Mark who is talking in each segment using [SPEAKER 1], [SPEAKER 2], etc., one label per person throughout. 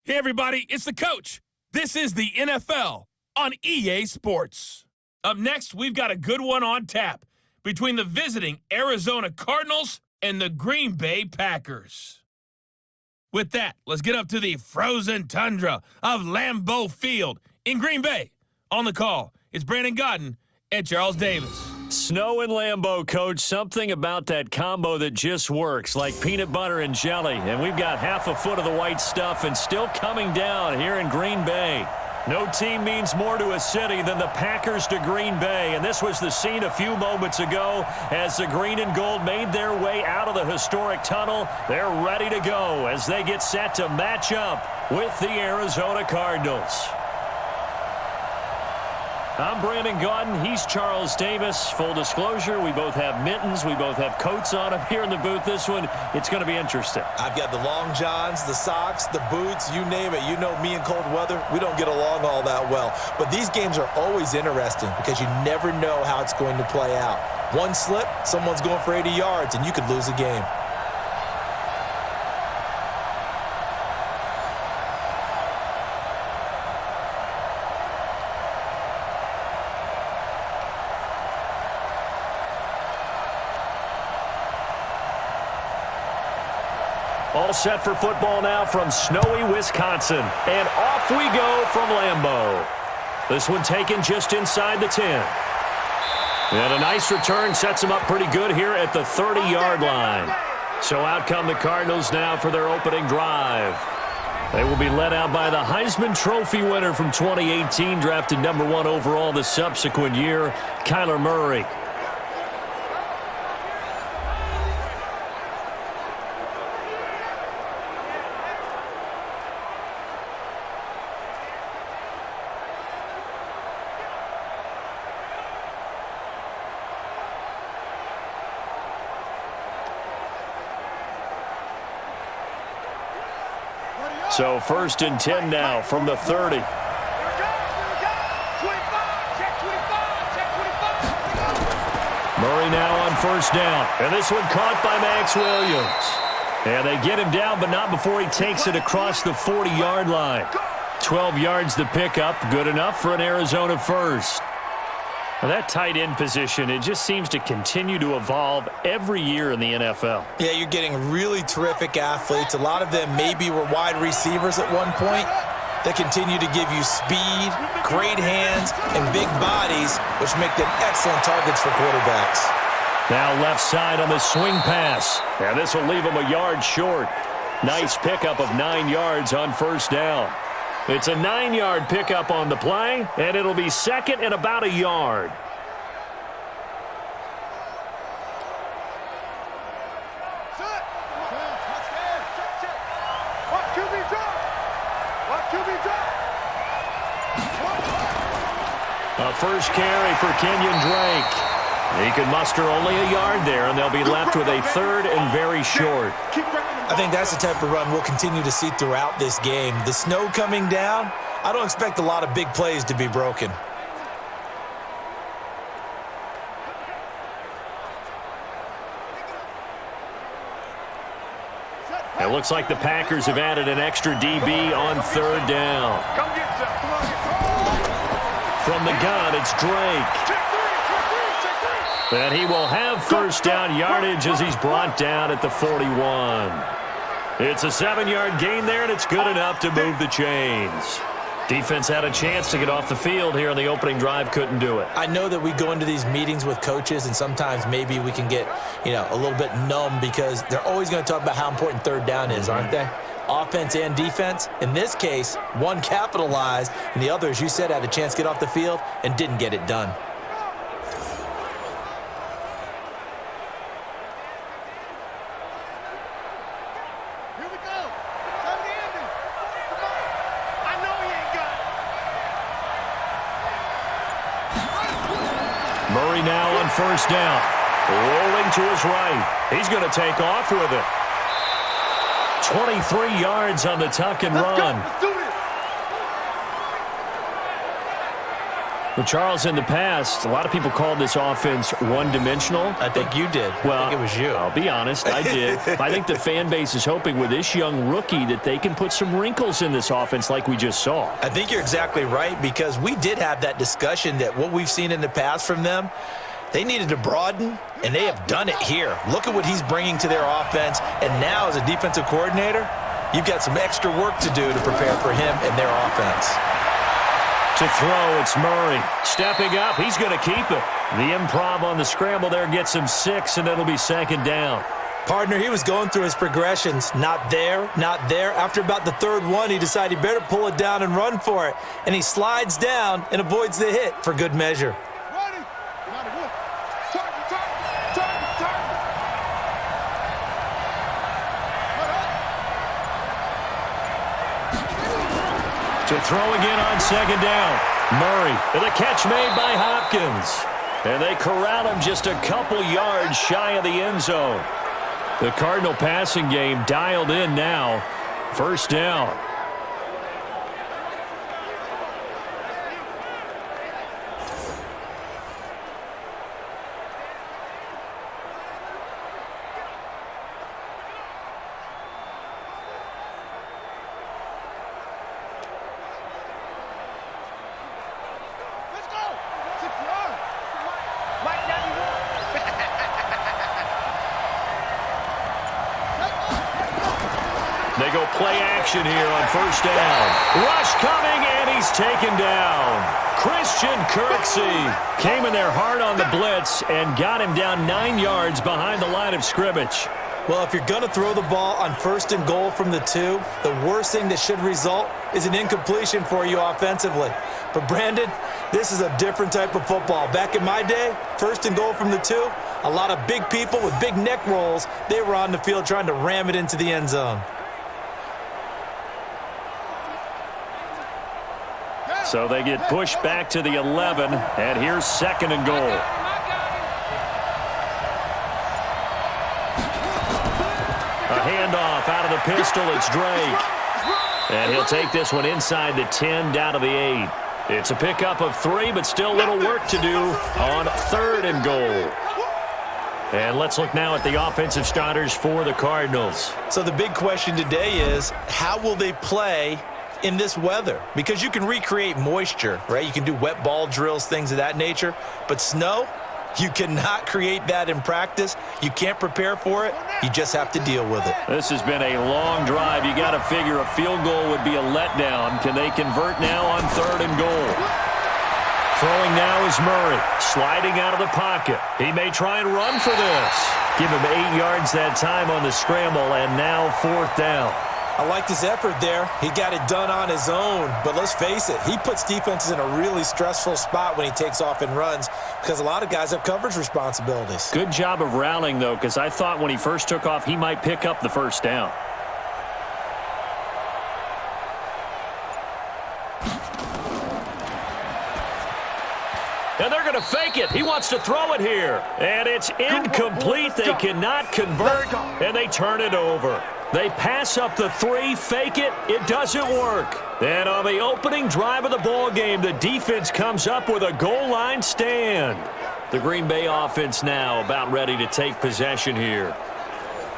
[SPEAKER 1] Hey, everybody, it's the coach. This is the NFL on EA Sports. Up next, we've got a good one on tap between the visiting Arizona Cardinals and the Green Bay Packers. With that, let's get up to the frozen tundra of Lambeau Field in Green Bay. On the call, it's Brandon Godden and Charles Davis.
[SPEAKER 2] Snow and Lambeau, Coach. Something about that combo that just works, like peanut butter and jelly. And we've got half a foot of the white stuff and still coming down here in Green Bay. No team means more to a city than the Packers to Green Bay. And this was the scene a few moments ago as the green and gold made their way out of the historic tunnel. They're ready to go as they get set to match up with the Arizona Cardinals. I'm Brandon Godden. He's Charles Davis. Full disclosure, we both have mittens. We both have coats on up here in the booth. This one, it's going to be interesting.
[SPEAKER 3] I've got the long johns, the socks, the boots, you name it. You know me in cold weather, we don't get along all that well. But these games are always interesting because you never know how it's going to play out. One slip, someone's going for 80 yards, and you could lose a game.
[SPEAKER 2] All set for football now from snowy Wisconsin. And off we go from Lambeau. This one taken just inside the 10. And a nice return sets them up pretty good here at the 30-yard line. So out come the Cardinals now for their opening drive. They will be led out by the Heisman Trophy winner from 2018, drafted number 1 overall the subsequent year, Kyler Murray. So 1st and 10 now from the 30. Murray now on 1st down. And this one caught by Max Williams. And they get him down, but not before he takes it across the 40-yard line. 12 yards the pickup. Good enough for an Arizona first. Now that tight end position, it just seems to continue to evolve every year in the NFL.
[SPEAKER 3] Yeah, you're getting really terrific athletes. A lot of them maybe were wide receivers at one point. They continue to give you speed, great hands, and big bodies, which make them excellent targets for quarterbacks.
[SPEAKER 2] Now left side on the swing pass. And this will leave him a yard short. Nice pickup of 9 yards on 1st down. It's a 9-yard pickup on the play, and it'll be 2nd and about a yard. A first carry for Kenyon Drake. He can muster only a yard there, and they'll be left with a 3rd and very short.
[SPEAKER 3] I think that's the type of run we'll continue to see throughout this game. The snow coming down, I don't expect a lot of big plays to be broken.
[SPEAKER 2] It looks like the Packers have added an extra DB on 3rd down. From the gun, it's Drake. And he will have 1st down yardage as he's brought down at the 41. It's a 7-yard gain there, and it's good enough to move the chains. Defense had a chance to get off the field here on the opening drive, couldn't do it.
[SPEAKER 3] I know that we go into these meetings with coaches, and sometimes maybe we can get, a little bit numb because they're always going to talk about how important 3rd down is, aren't they? Offense and defense. In this case, one capitalized, and the other, as you said, had a chance to get off the field and didn't get it done.
[SPEAKER 2] Murray now on 1st down. Rolling to his right. He's going to take off with it. 23 yards on the tuck and run. Well, Charles, in the past, a lot of people called this offense one-dimensional.
[SPEAKER 3] I think you did.
[SPEAKER 2] Well,
[SPEAKER 3] I think it was you.
[SPEAKER 2] I'll be honest, I did. I think the fan base is hoping with this young rookie that they can put some wrinkles in this offense like we just saw.
[SPEAKER 3] I think you're exactly right, because we did have that discussion that what we've seen in the past from them, they needed to broaden, and they have done it here. Look at what he's bringing to their offense, and now as a defensive coordinator, you've got some extra work to do to prepare for him and their offense.
[SPEAKER 2] To throw, it's Murray. Stepping up, he's going to keep it. The improv on the scramble there gets him 6, and it'll be second down.
[SPEAKER 3] Partner, he was going through his progressions. Not there, not there. After about the third one, he decided he better pull it down and run for it. And he slides down and avoids the hit for good measure.
[SPEAKER 2] To throw again on second down. Murray, and the catch made by Hopkins. And they corral him just a couple yards shy of the end zone. The Cardinal passing game dialed in now. First down. They go play action here on first down. Rush coming, and he's taken down. Christian Kirksey came in there hard on the blitz and got him down 9 yards behind the line of scrimmage.
[SPEAKER 3] Well, if you're going to throw the ball on first and goal from the 2, the worst thing that should result is an incompletion for you offensively. But, Brandon, this is a different type of football. Back in my day, first and goal from the 2, a lot of big people with big neck rolls, they were on the field trying to ram it into the end zone.
[SPEAKER 2] So they get pushed back to the 11, and here's second and goal. A handoff out of the pistol. It's Drake. And he'll take this one inside the 10, down to the 8. It's a pickup of 3, but still a little work to do on third and goal. And let's look now at the offensive starters for the Cardinals.
[SPEAKER 3] So the big question today is, how will they play in this weather? Because you can recreate moisture, right? You can do wet ball drills, things of that nature. But snow, you cannot create that in practice. You can't prepare for it. You just have to deal with it.
[SPEAKER 2] This has been a long drive. You got to figure a field goal would be a letdown. Can they convert now on third and goal? Throwing now is Murray, sliding out of the pocket. He may try and run for this. Give him 8 yards that time on the scramble, and now fourth down.
[SPEAKER 3] I liked his effort there. He got it done on his own. But let's face it, he puts defenses in a really stressful spot when he takes off and runs, because a lot of guys have coverage responsibilities.
[SPEAKER 2] Good job of rallying, though, because I thought when he first took off, he might pick up the first down. And they're going to fake it. He wants to throw it here. And it's incomplete. They cannot convert, and they turn it over. They pass up the 3, fake it. It doesn't work. And on the opening drive of the ball game, the defense comes up with a goal line stand. The Green Bay offense now about ready to take possession here.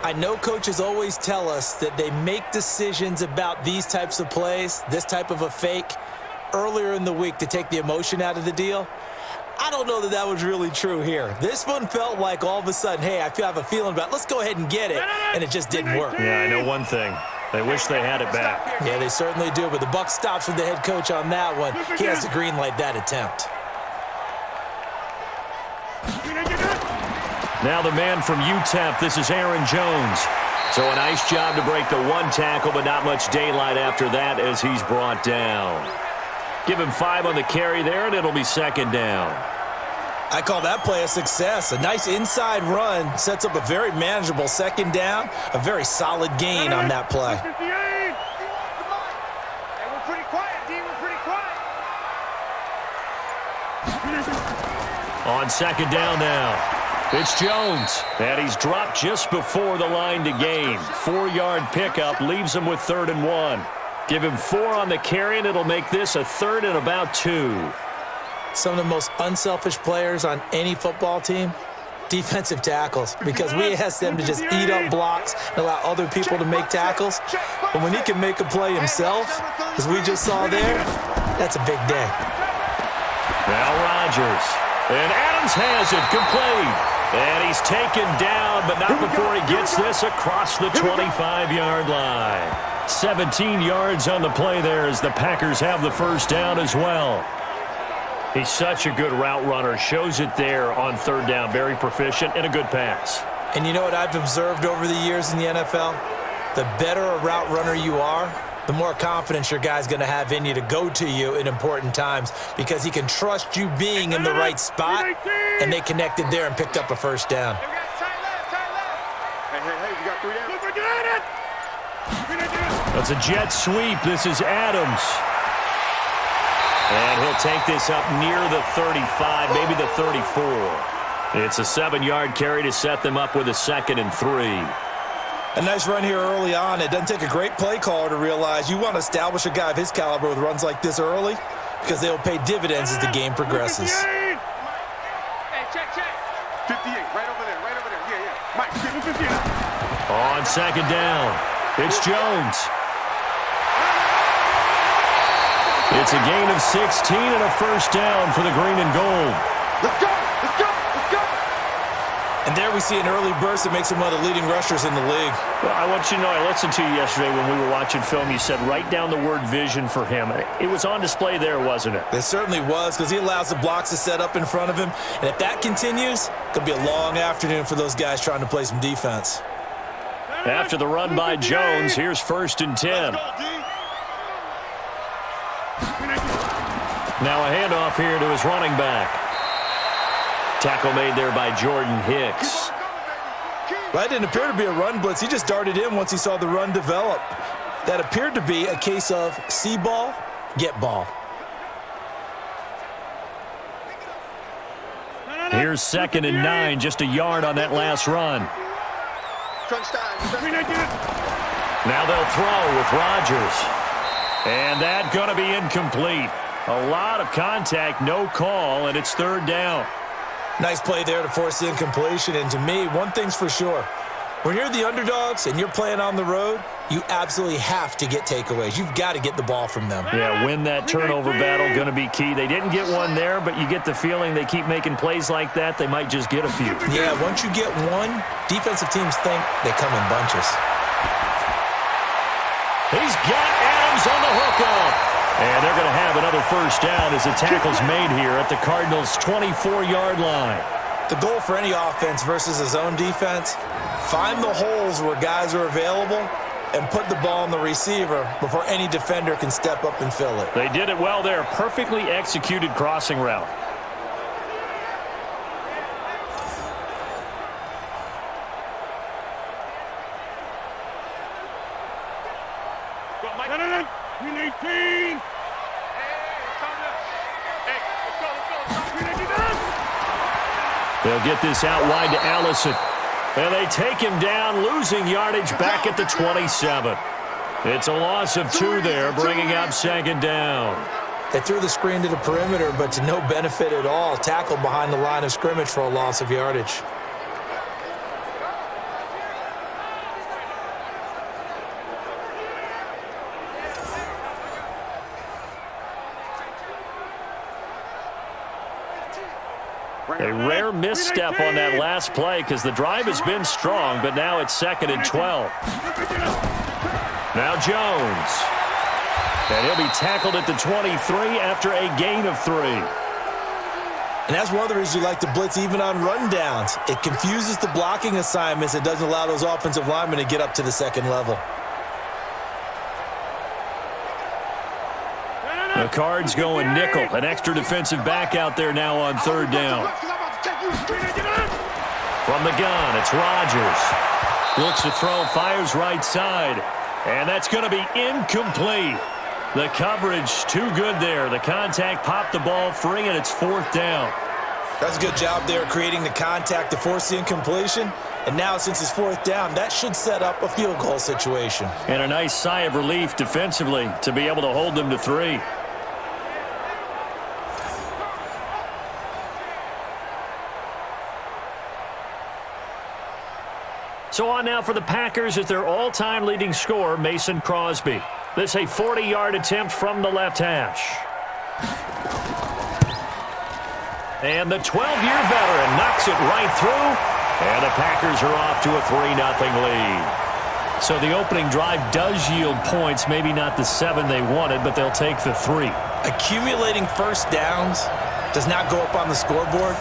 [SPEAKER 3] I know coaches always tell us that they make decisions about these types of plays, this type of a fake, earlier in the week to take the emotion out of the deal. I don't know that that was really true here. This one felt like all of a sudden, hey, I have a feeling about it. Let's go ahead and get it, and it just didn't work.
[SPEAKER 2] Yeah, I know one thing. They wish they had it back.
[SPEAKER 3] Yeah, they certainly do, but the buck stops with the head coach on that one. He has to green light that attempt.
[SPEAKER 2] Now the man from UTEP, this is Aaron Jones. So a nice job to break the 1 tackle, but not much daylight after that as he's brought down. Give him 5 on the carry there, and it'll be second down.
[SPEAKER 3] I call that play a success. A nice inside run sets up a very manageable second down, a very solid gain on that play.
[SPEAKER 2] On second down now, it's Jones, and he's dropped just before the line to gain. 4-yard pickup leaves him with third and 1. Give him 4 on the carry, and it'll make this a third and about 2.
[SPEAKER 3] Some of the most unselfish players on any football team, defensive tackles, because we ask them to just eat up blocks and allow other people to make tackles. But when he can make a play himself, as we just saw there, that's a big day.
[SPEAKER 2] Now Rodgers. And Adams has it complete. And he's taken down, but not before he gets this across the 25-yard line. 17 yards on the play there as the Packers have the first down as well. He's such a good route runner. Shows it there on third down. Very proficient and a good pass.
[SPEAKER 3] And you know what I've observed over the years in the NFL? The better a route runner you are, the more confidence your guy's going to have in you to go to you in important times because he can trust you being in the right spot, and they connected there and picked up a first down.
[SPEAKER 4] Hey, you got 3 down.
[SPEAKER 2] That's a jet sweep. This is Adams. And he'll take this up near the 35, maybe the 34. It's a 7-yard carry to set them up with a 2nd and 3.
[SPEAKER 3] A nice run here early on. It doesn't take a great play caller to realize you want to establish a guy of his caliber with runs like this early because they'll pay dividends as the game progresses.
[SPEAKER 4] Hey, check. 58, right over there. Yeah. Mike, 58.
[SPEAKER 2] On 2nd down, it's Jones. It's a gain of 16 and a first down for the green and gold.
[SPEAKER 4] Let's go.
[SPEAKER 3] And there we see an early burst that makes him one of the leading rushers in the league.
[SPEAKER 2] Well, I want you to know, I listened to you yesterday when we were watching film. You said write down the word vision for him. It was on display there, wasn't it?
[SPEAKER 3] It certainly was because he allows the blocks to set up in front of him. And if that continues, it could be a long afternoon for those guys trying to play some defense.
[SPEAKER 2] After the run by Jones, here's 1st and 10. Now a handoff here to his running back. Tackle made there by Jordan Hicks.
[SPEAKER 3] Well, that didn't appear to be a run blitz. He just darted in once he saw the run develop. That appeared to be a case of see ball, get ball.
[SPEAKER 2] Here's 2nd and 9, just a yard on that last run. Now they'll throw with Rodgers. And that's going to be incomplete. A lot of contact, no call, and it's 3rd down.
[SPEAKER 3] Nice play there to force the incompletion. And to me, one thing's for sure. When you're the underdogs and you're playing on the road, you absolutely have to get takeaways. You've got to get the ball from them.
[SPEAKER 2] Yeah, win that turnover battle, going to be key. They didn't get one there, but you get the feeling they keep making plays like that, they might just get a few.
[SPEAKER 3] Yeah, once you get one, defensive teams think they come in bunches.
[SPEAKER 2] He's got Adams on the hookup. And they're going to have another first down as the tackle's made here at the Cardinals' 24-yard line.
[SPEAKER 3] The goal for any offense versus a zone defense, find the holes where guys are available and put the ball on the receiver before any defender can step up and fill it.
[SPEAKER 2] They did it well there. Perfectly executed crossing route. They'll get this out wide to Allison. And they take him down, losing yardage back at the 27. It's a loss of 2 there, bringing up 2nd down.
[SPEAKER 3] They threw the screen to the perimeter, but to no benefit at all. Tackled behind the line of scrimmage for a loss of yardage.
[SPEAKER 2] A rare misstep on that last play because the drive has been strong, but now it's 2nd and 12. Now Jones. And he'll be tackled at the 23 after a gain of 3.
[SPEAKER 3] And that's one of the reasons you like to blitz even on rundowns. It confuses the blocking assignments. It doesn't allow those offensive linemen to get up to the 2nd level.
[SPEAKER 2] The Cards going nickel. An extra defensive back out there now on 3rd down. From the gun, it's Rodgers. Looks to throw, fires right side. And that's going to be incomplete. The coverage too good there. The contact popped the ball free, and it's 4th down.
[SPEAKER 3] That's a good job there creating the contact to force the incompletion. And now, since it's 4th down, that should set up a field goal situation.
[SPEAKER 2] And a nice sigh of relief defensively to be able to hold them to 3. So on now for the Packers is their all-time leading scorer, Mason Crosby. This a 40-yard attempt from the left hash. And the 12-year veteran knocks it right through, and the Packers are off to a 3-0 lead. So the opening drive does yield points, maybe not the 7 they wanted, but they'll take the 3.
[SPEAKER 3] Accumulating first downs does not go up on the scoreboard,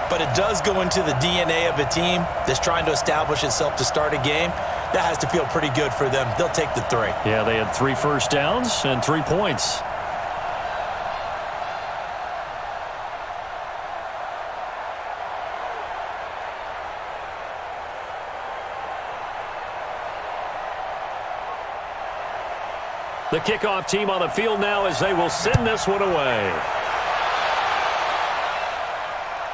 [SPEAKER 3] but it does go into the DNA of a team that's trying to establish itself to start a game. That has to feel pretty good for them. They'll take the 3.
[SPEAKER 2] Yeah, they had 3 first downs and 3 points. The kickoff team on the field now as they will send this one away.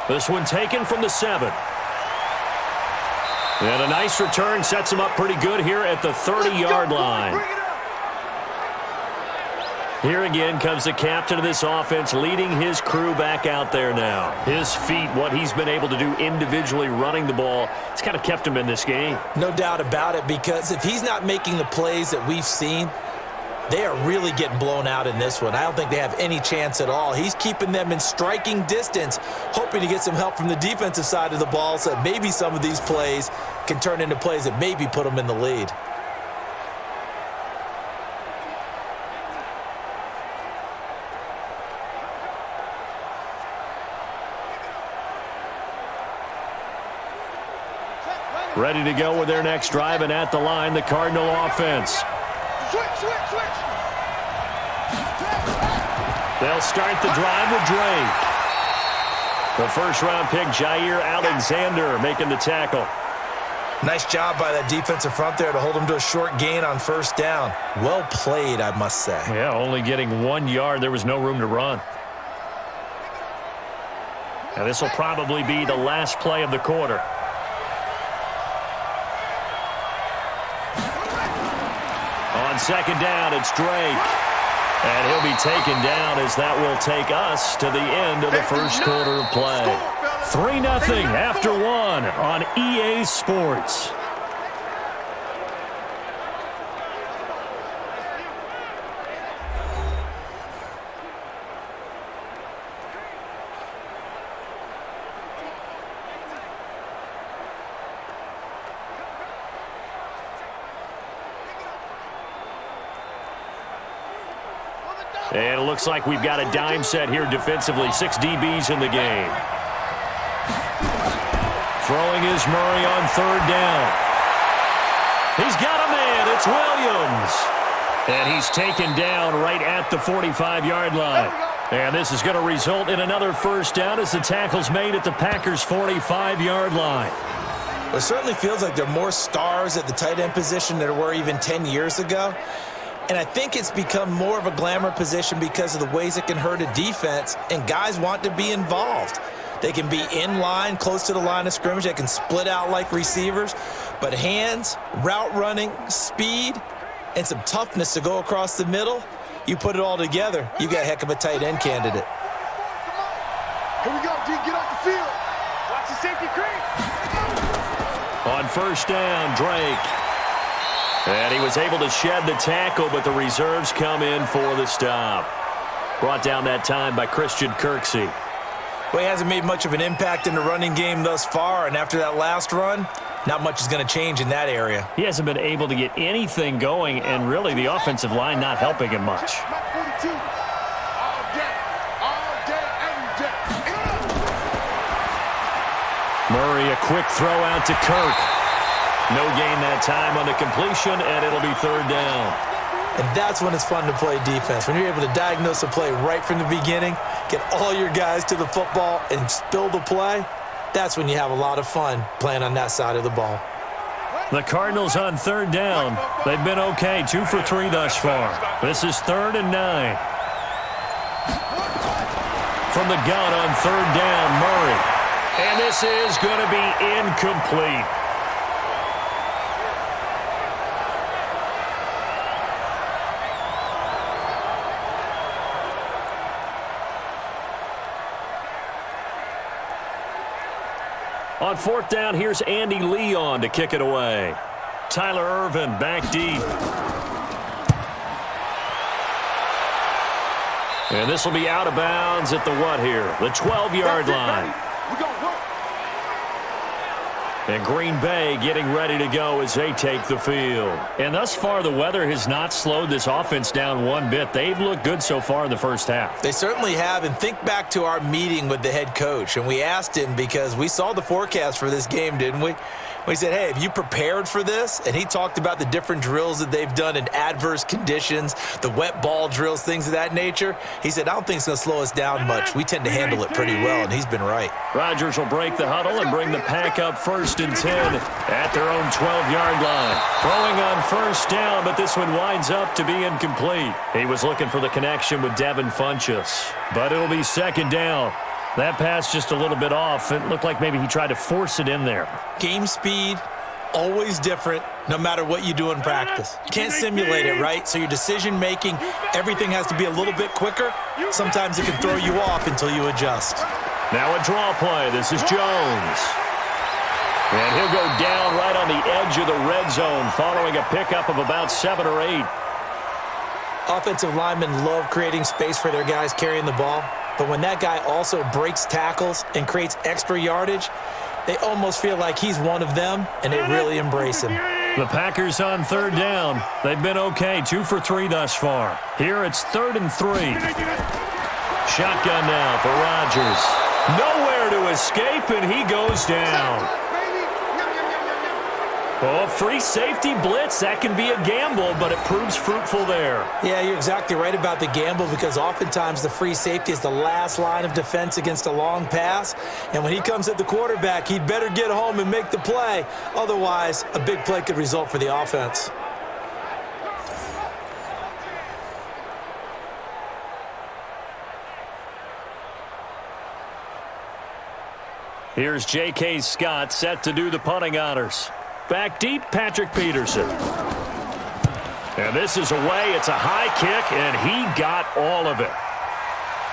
[SPEAKER 2] This one taken from the 7. And a nice return sets him up pretty good here at the 30-yard line. Here again comes the captain of this offense leading his crew back out there now. His feet, what he's been able to do individually running the ball, it's kind of kept him in this game.
[SPEAKER 3] No doubt about it, because if he's not making the plays that we've seen, they are really getting blown out in this one. I don't think they have any chance at all. He's keeping them in striking distance, hoping to get some help from the defensive side of the ball so that maybe some of these plays can turn into plays that maybe put them in the lead.
[SPEAKER 2] Ready to go with their next drive, and at the line, the Cardinal offense.
[SPEAKER 4] Switch.
[SPEAKER 2] They'll start the drive with Drake. The first-round pick, Jair Alexander, making the tackle.
[SPEAKER 3] Nice job by that defensive front there to hold him to a short gain on first down. Well played, I must say.
[SPEAKER 2] Yeah, only getting 1 yard. There was no room to run. Now, this will probably be the last play of the quarter. On second down, it's Drake. And he'll be taken down as that will take us to the end of the first quarter of play. 3-0 after 1 on EA Sports. And it looks like we've got a dime set here defensively. 6 DBs in the game. Throwing is Murray on third down. He's got a man. It's Williams. And he's taken down right at the 45-yard line. And this is going to result in another first down as the tackle's made at the Packers' 45-yard line.
[SPEAKER 3] It certainly feels like there are more stars at the tight end position than there were even 10 years ago. And I think it's become more of a glamour position because of the ways it can hurt a defense, and guys want to be involved. They can be in line, close to the line of scrimmage. They can split out like receivers. But hands, route running, speed, and some toughness to go across the middle, you put it all together, you got a heck of a tight end candidate.
[SPEAKER 4] Here we go, D. Get off the field. Watch the safety, Crease.
[SPEAKER 2] On first down, Drake. And he was able to shed the tackle, but the reserves come in for the stop. Brought down that time by Christian Kirksey.
[SPEAKER 3] Well, he hasn't made much of an impact in the running game thus far, and after that last run, not much is going to change in that area.
[SPEAKER 2] He hasn't been able to get anything going, and really the offensive line not helping him much. Murray, a quick throw out to Kirk. No gain that time on the completion, and it'll be third down.
[SPEAKER 3] And that's when it's fun to play defense. When you're able to diagnose a play right from the beginning, get all your guys to the football, and spill the play, that's when you have a lot of fun playing on that side of the ball.
[SPEAKER 2] The Cardinals on third down. They've been okay, 2 for 3 thus far. This is 3rd and 9. From the gun on third down, Murray. And this is going to be incomplete. On fourth down, here's Andy Leon to kick it away. Tyler Irvin back deep. And this will be out of bounds at the what here? The 12-yard line. And Green Bay getting ready to go as they take the field. And thus far, the weather has not slowed this offense down one bit. They've looked good so far in the first half.
[SPEAKER 3] They certainly have. And think back to our meeting with the head coach. And we asked him, because we saw the forecast for this game, didn't we? We said, hey, have you prepared for this? And he talked about the different drills that they've done in adverse conditions, the wet ball drills, things of that nature. He said, I don't think it's going to slow us down much. We tend to handle it pretty well, and he's been right.
[SPEAKER 2] Rodgers will break the huddle and bring the pack up 1st and 10 at their own 12-yard line. Throwing on first down, but this one winds up to be incomplete. He was looking for the connection with Devin Funchess, but it'll be 2nd down. That pass just a little bit off. It looked like maybe he tried to force it in there.
[SPEAKER 3] Game speed, always different, no matter what you do in practice. You can't simulate it, right? So your decision-making, everything has to be a little bit quicker. Sometimes it can throw you off until you adjust.
[SPEAKER 2] Now a draw play. This is Jones. And he'll go down right on the edge of the red zone following a pickup of about 7 or 8.
[SPEAKER 3] Offensive linemen love creating space for their guys carrying the ball. But when that guy also breaks tackles and creates extra yardage, they almost feel like he's one of them, and they really embrace him.
[SPEAKER 2] The Packers on 3rd down. They've been okay, 2 for 3 thus far. Here it's 3rd and 3. Shotgun now for Rodgers. Nowhere to escape, and he goes down. Oh, free safety blitz. That can be a gamble, but it proves fruitful there.
[SPEAKER 3] Yeah, you're exactly right about the gamble, because oftentimes the free safety is the last line of defense against a long pass. And when he comes at the quarterback, he'd better get home and make the play. Otherwise, a big play could result for the offense.
[SPEAKER 2] Here's J.K. Scott set to do the punting honors. Back deep, Patrick Peterson. And this is away. It's a high kick, and he got all of it.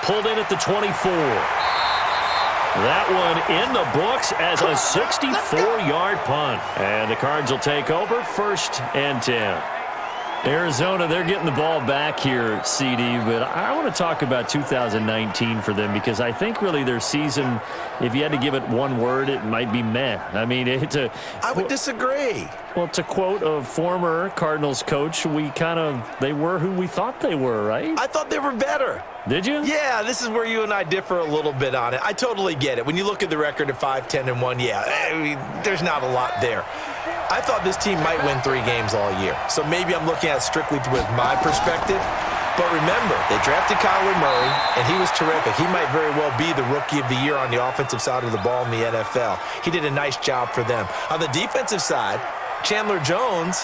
[SPEAKER 2] Pulled in at the 24. That one in the books as a 64-yard punt. And the Cards will take over 1st and 10. Arizona, they're getting the ball back here, CD, but I want to talk about 2019 for them, because I think really their season, if you had to give it one word, it might be meh. I mean,
[SPEAKER 3] I would disagree.
[SPEAKER 2] Well, to quote a former Cardinals coach, they were who we thought they were, right?
[SPEAKER 3] I thought they were better.
[SPEAKER 2] Did you?
[SPEAKER 3] Yeah, this is where you and I differ a little bit on it. I totally get it. When you look at the record of 5-10-1, yeah, I mean, there's not a lot there. I thought this team might win 3 games all year. So maybe I'm looking at it strictly with my perspective. But remember, they drafted Kyler Murray, and he was terrific. He might very well be the Rookie of the Year on the offensive side of the ball in the NFL. He did a nice job for them. On the defensive side, Chandler Jones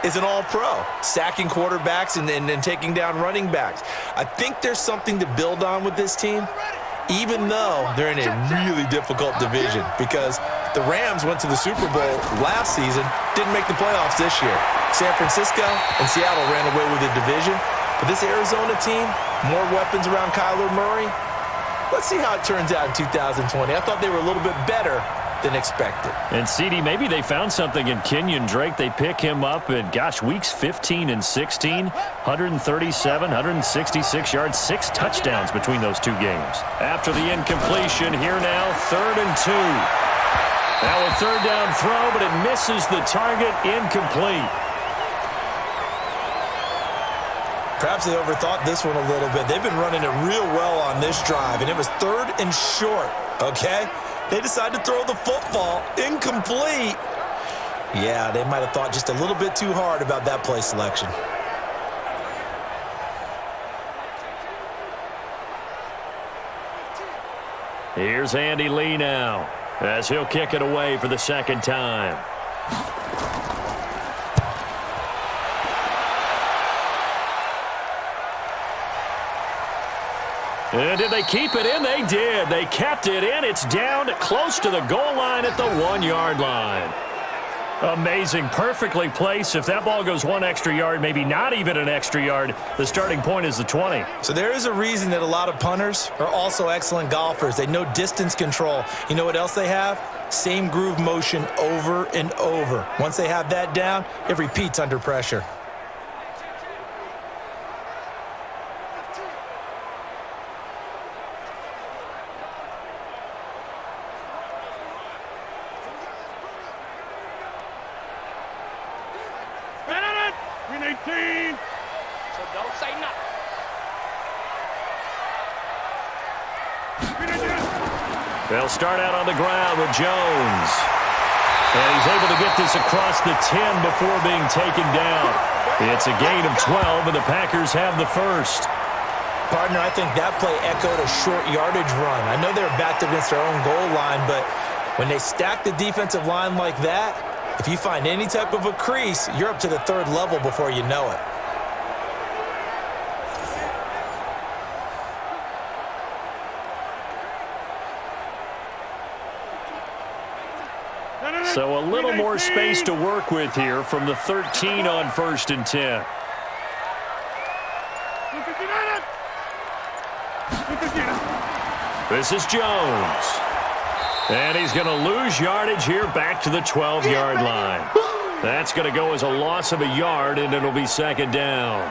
[SPEAKER 3] is an all-pro, sacking quarterbacks and taking down running backs. I think there's something to build on with this team, even though they're in a really difficult division, because the Rams went to the Super Bowl last season, didn't make the playoffs this year. San Francisco and Seattle ran away with the division. But this Arizona team, more weapons around Kyler Murray. Let's see how it turns out in 2020. I thought they were a little bit better than expected.
[SPEAKER 2] And, CD, maybe they found something in Kenyon Drake. They pick him up in, weeks 15 and 16, 137, 166 yards, 6 touchdowns between those 2 games. After the incompletion, here now, 3rd and 2. Now a 3rd down throw, but it misses the target, incomplete.
[SPEAKER 3] Perhaps they overthought this one a little bit. They've been running it real well on this drive, and it was 3rd and short, okay? They decided to throw the football, incomplete. Yeah, they might have thought just a little bit too hard about that play selection.
[SPEAKER 2] Here's Andy Lee now, as he'll kick it away for the 2nd time. And did they keep it in? They did. They kept it in. It's down close to the goal line at the 1-yard line. Amazing. Perfectly placed. If that ball goes 1 extra yard, maybe not even an extra yard, the starting point is the 20.
[SPEAKER 3] So there is a reason that a lot of punters are also excellent golfers. They know distance control. You know what else they have? Same groove motion over and over. Once they have that down, it repeats under pressure.
[SPEAKER 2] They'll start out on the ground with Jones. And he's able to get this across the 10 before being taken down. It's a gain of 12, and the Packers have the first.
[SPEAKER 3] Partner, I think that play echoed a short yardage run. I know they were backed against their own goal line, but when they stack the defensive line like that, if you find any type of a crease, you're up to the third level before you know it.
[SPEAKER 2] So a little more space to work with here from the 13 on 1st and 10. This is Jones. And he's going to lose yardage here back to the 12-yard line. That's going to go as a loss of a yard, and it'll be 2nd down.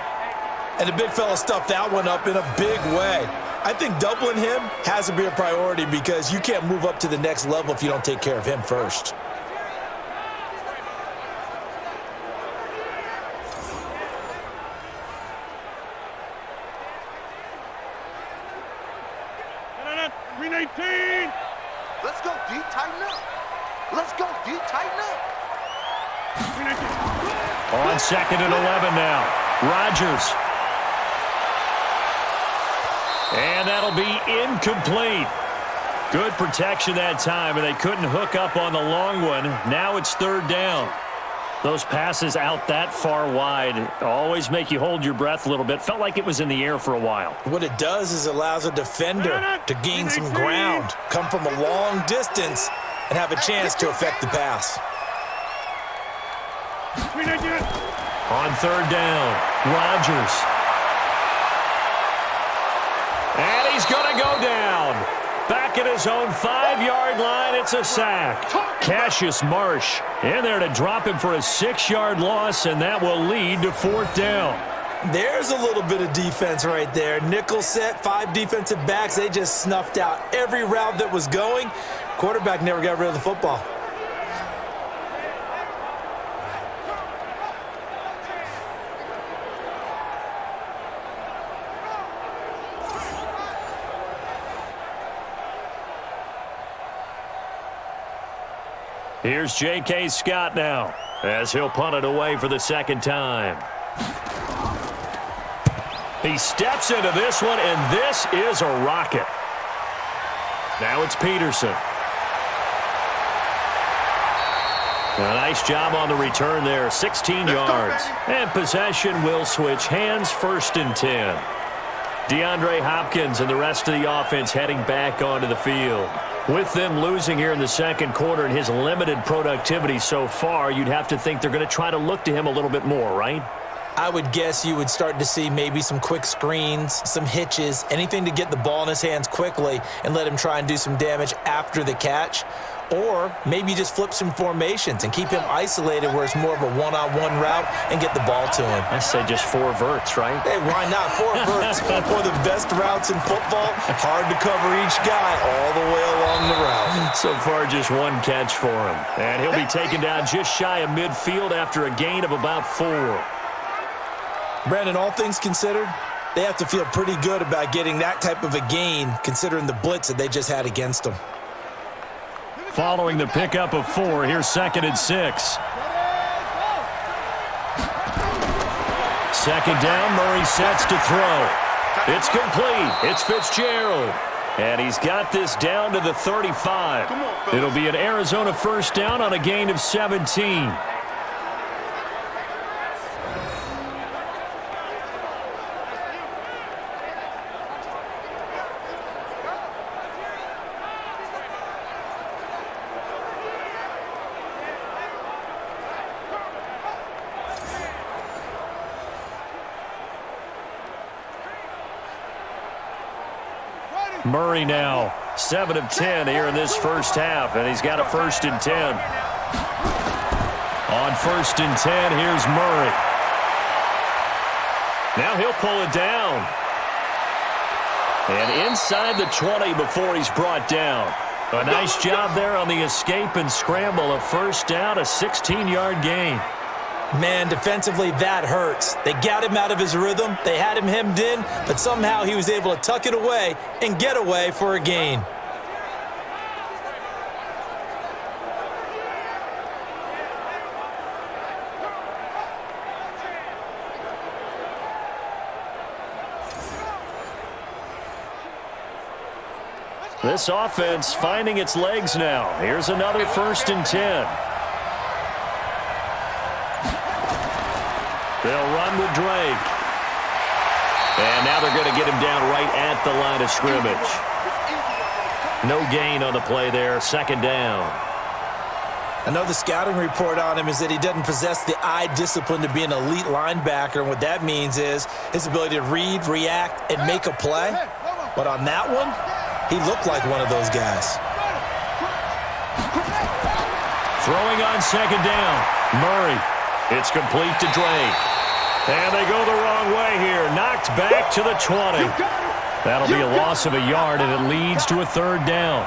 [SPEAKER 3] And the big fella stuffed that one up in a big way. I think doubling him has to be a priority because you can't move up to the next level if you don't take care of him first.
[SPEAKER 4] Let's go deep, tighten up. Let's go deep, tighten up.
[SPEAKER 2] On 2nd and 11 now. Rodgers. And that'll be incomplete. Good protection that time, and they couldn't hook up on the long one. Now it's 3rd down. Those passes out that far wide always make you hold your breath a little bit. Felt like it was in the air for a while.
[SPEAKER 3] What it does is allows a defender to gain some ground, come from a long distance, and have a chance to affect the pass.
[SPEAKER 2] On 3rd down, Rodgers. And he's going to go down. Back at his own 5-yard line, it's a sack. Cassius Marsh in there to drop him for a 6-yard loss, and that will lead to 4th down.
[SPEAKER 3] There's a little bit of defense right there. Nickel set, 5 defensive backs. They just snuffed out every route that was going. Quarterback never got rid of the football.
[SPEAKER 2] Here's J.K. Scott now as he'll punt it away for the 2nd time. He steps into this one, and this is a rocket. Now it's Peterson. A nice job on the return there, 16 yards. And possession will switch hands, 1st and 10. DeAndre Hopkins and the rest of the offense heading back onto the field. With them losing here in the 2nd quarter and his limited productivity so far, you'd have to think they're going to try to look to him a little bit more, right?
[SPEAKER 3] I would guess you would start to see maybe some quick screens, some hitches, anything to get the ball in his hands quickly and let him try and do some damage after the catch. Or maybe just flip some formations and keep him isolated where it's more of a one-on-one route and get the ball to him.
[SPEAKER 2] I say just 4 verts, right?
[SPEAKER 3] Hey, why not? 4 verts. One of the best routes in football. Hard to cover each guy all the way along the route.
[SPEAKER 2] So far, just 1 catch for him. And he'll be taken down just shy of midfield after a gain of about 4.
[SPEAKER 3] Brandon, all things considered, they have to feel pretty good about getting that type of a gain considering the blitz that they just had against them.
[SPEAKER 2] Following the pickup of 4, here's 2nd and 6. 2nd down, Murray sets to throw. It's complete. It's Fitzgerald. And he's got this down to the 35. It'll be an Arizona 1st down on a gain of 17. Murray now, 7 of 10 here in this first half, and he's got a 1st and 10. On 1st and 10, here's Murray. Now he'll pull it down. And inside the 20 before he's brought down. A nice job there on the escape and scramble. A 1st down, a 16-yard gain.
[SPEAKER 3] Man, defensively, that hurts. They got him out of his rhythm. They had him hemmed in, but somehow he was able to tuck it away and get away for a gain.
[SPEAKER 2] This offense finding its legs now. Here's another 1st and 10. They'll run with Drake. And now they're going to get him down right at the line of scrimmage. No gain on the play there. 2nd down.
[SPEAKER 3] I know the scouting report on him is that he doesn't possess the eye discipline to be an elite linebacker. And what that means is his ability to read, react, and make a play. But on that one, he looked like one of those guys.
[SPEAKER 2] Throwing on 2nd down. Murray. It's complete to Drake. And they go the wrong way here. Knocked back to the 20. That'll be a loss of a yard, and it leads to a 3rd down.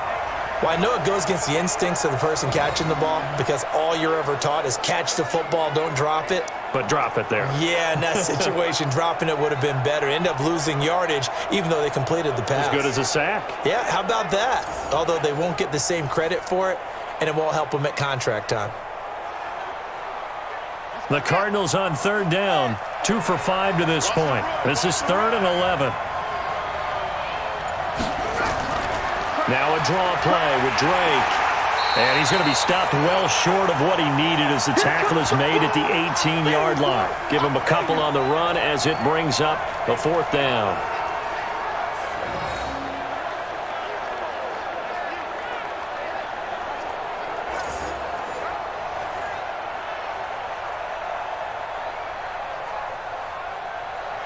[SPEAKER 3] Well, I know it goes against the instincts of the person catching the ball because all you're ever taught is catch the football, don't drop it.
[SPEAKER 2] But drop it there.
[SPEAKER 3] Yeah, in that situation, dropping it would have been better. End up losing yardage, even though they completed the pass.
[SPEAKER 2] As good as a sack.
[SPEAKER 3] Yeah, how about that? Although they won't get the same credit for it, and it won't help them at contract time.
[SPEAKER 2] The Cardinals on 3rd down, 2 for 5 to this point. This is 3rd and 11. Now a draw play with Drake. And he's going to be stopped well short of what he needed as the tackle is made at the 18-yard line. Give him a couple on the run as it brings up the 4th down.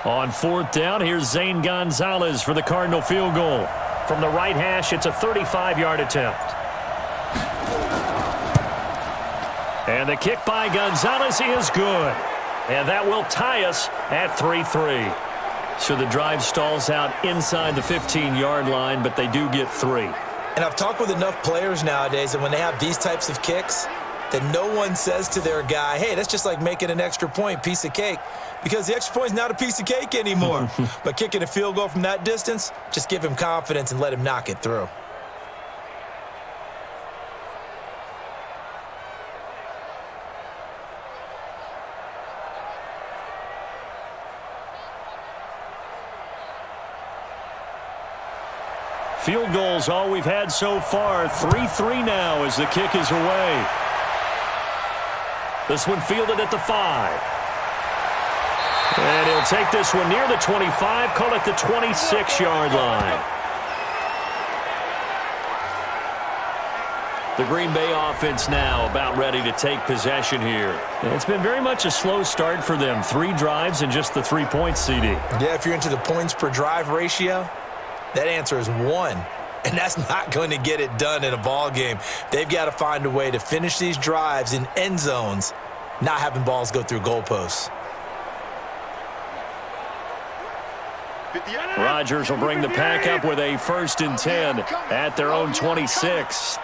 [SPEAKER 2] On 4th down, here's Zane Gonzalez for the Cardinal field goal. From the right hash, it's a 35-yard attempt. And the kick by Gonzalez is good. And that will tie us at 3-3. So the drive stalls out inside the 15-yard line, but they do get 3.
[SPEAKER 3] And I've talked with enough players nowadays, and when they have these types of kicks, that no one says to their guy, hey, that's just like making an extra point, piece of cake. Because the extra point is not a piece of cake anymore. But kicking a field goal from that distance, just give him confidence and let him knock it through.
[SPEAKER 2] Field goals all we've had so far. 3-3 now as the kick is away. This one fielded at the 5. And he'll take this one near the 25, call it the 26-yard line. The Green Bay offense now about ready to take possession here. And it's been very much a slow start for them. 3 drives and just the 3 points, CD.
[SPEAKER 3] Yeah, if you're into the points per drive ratio, that answer is 1. And that's not going to get it done in a ball game. They've got to find a way to finish these drives in end zones, not having balls go through goalposts.
[SPEAKER 2] Rodgers will bring the pack up with a 1st and 10 at their own 26.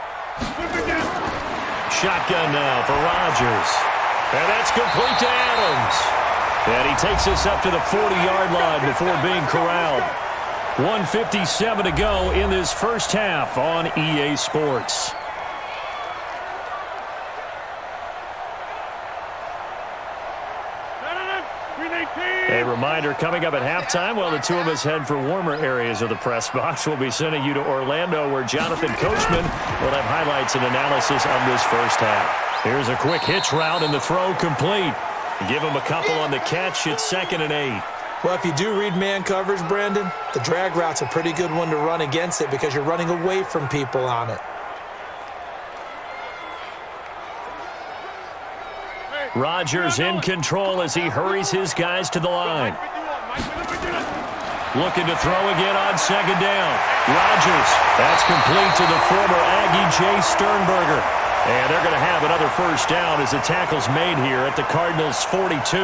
[SPEAKER 2] Shotgun now for Rodgers. And that's complete to Adams. And he takes us up to the 40-yard line before being corralled. 1:57 to go in this first half on EA Sports. A reminder, coming up at halftime, while the two of us head for warmer areas of the press box, we'll be sending you to Orlando, where Jonathan Coachman will have highlights and analysis of this first half. Here's a quick hitch route, and the throw complete. Give him a couple on the catch. It's 2nd and 8.
[SPEAKER 3] Well, if you do read man coverage, Brandon, the drag route's a pretty good one to run against it because you're running away from people on it.
[SPEAKER 2] Rodgers in control as he hurries his guys to the line. Looking to throw again on second down. Rodgers. That's complete to the former Aggie Jay Sternberger. And they're going to have another first down as the tackle's made here at the Cardinals' 42.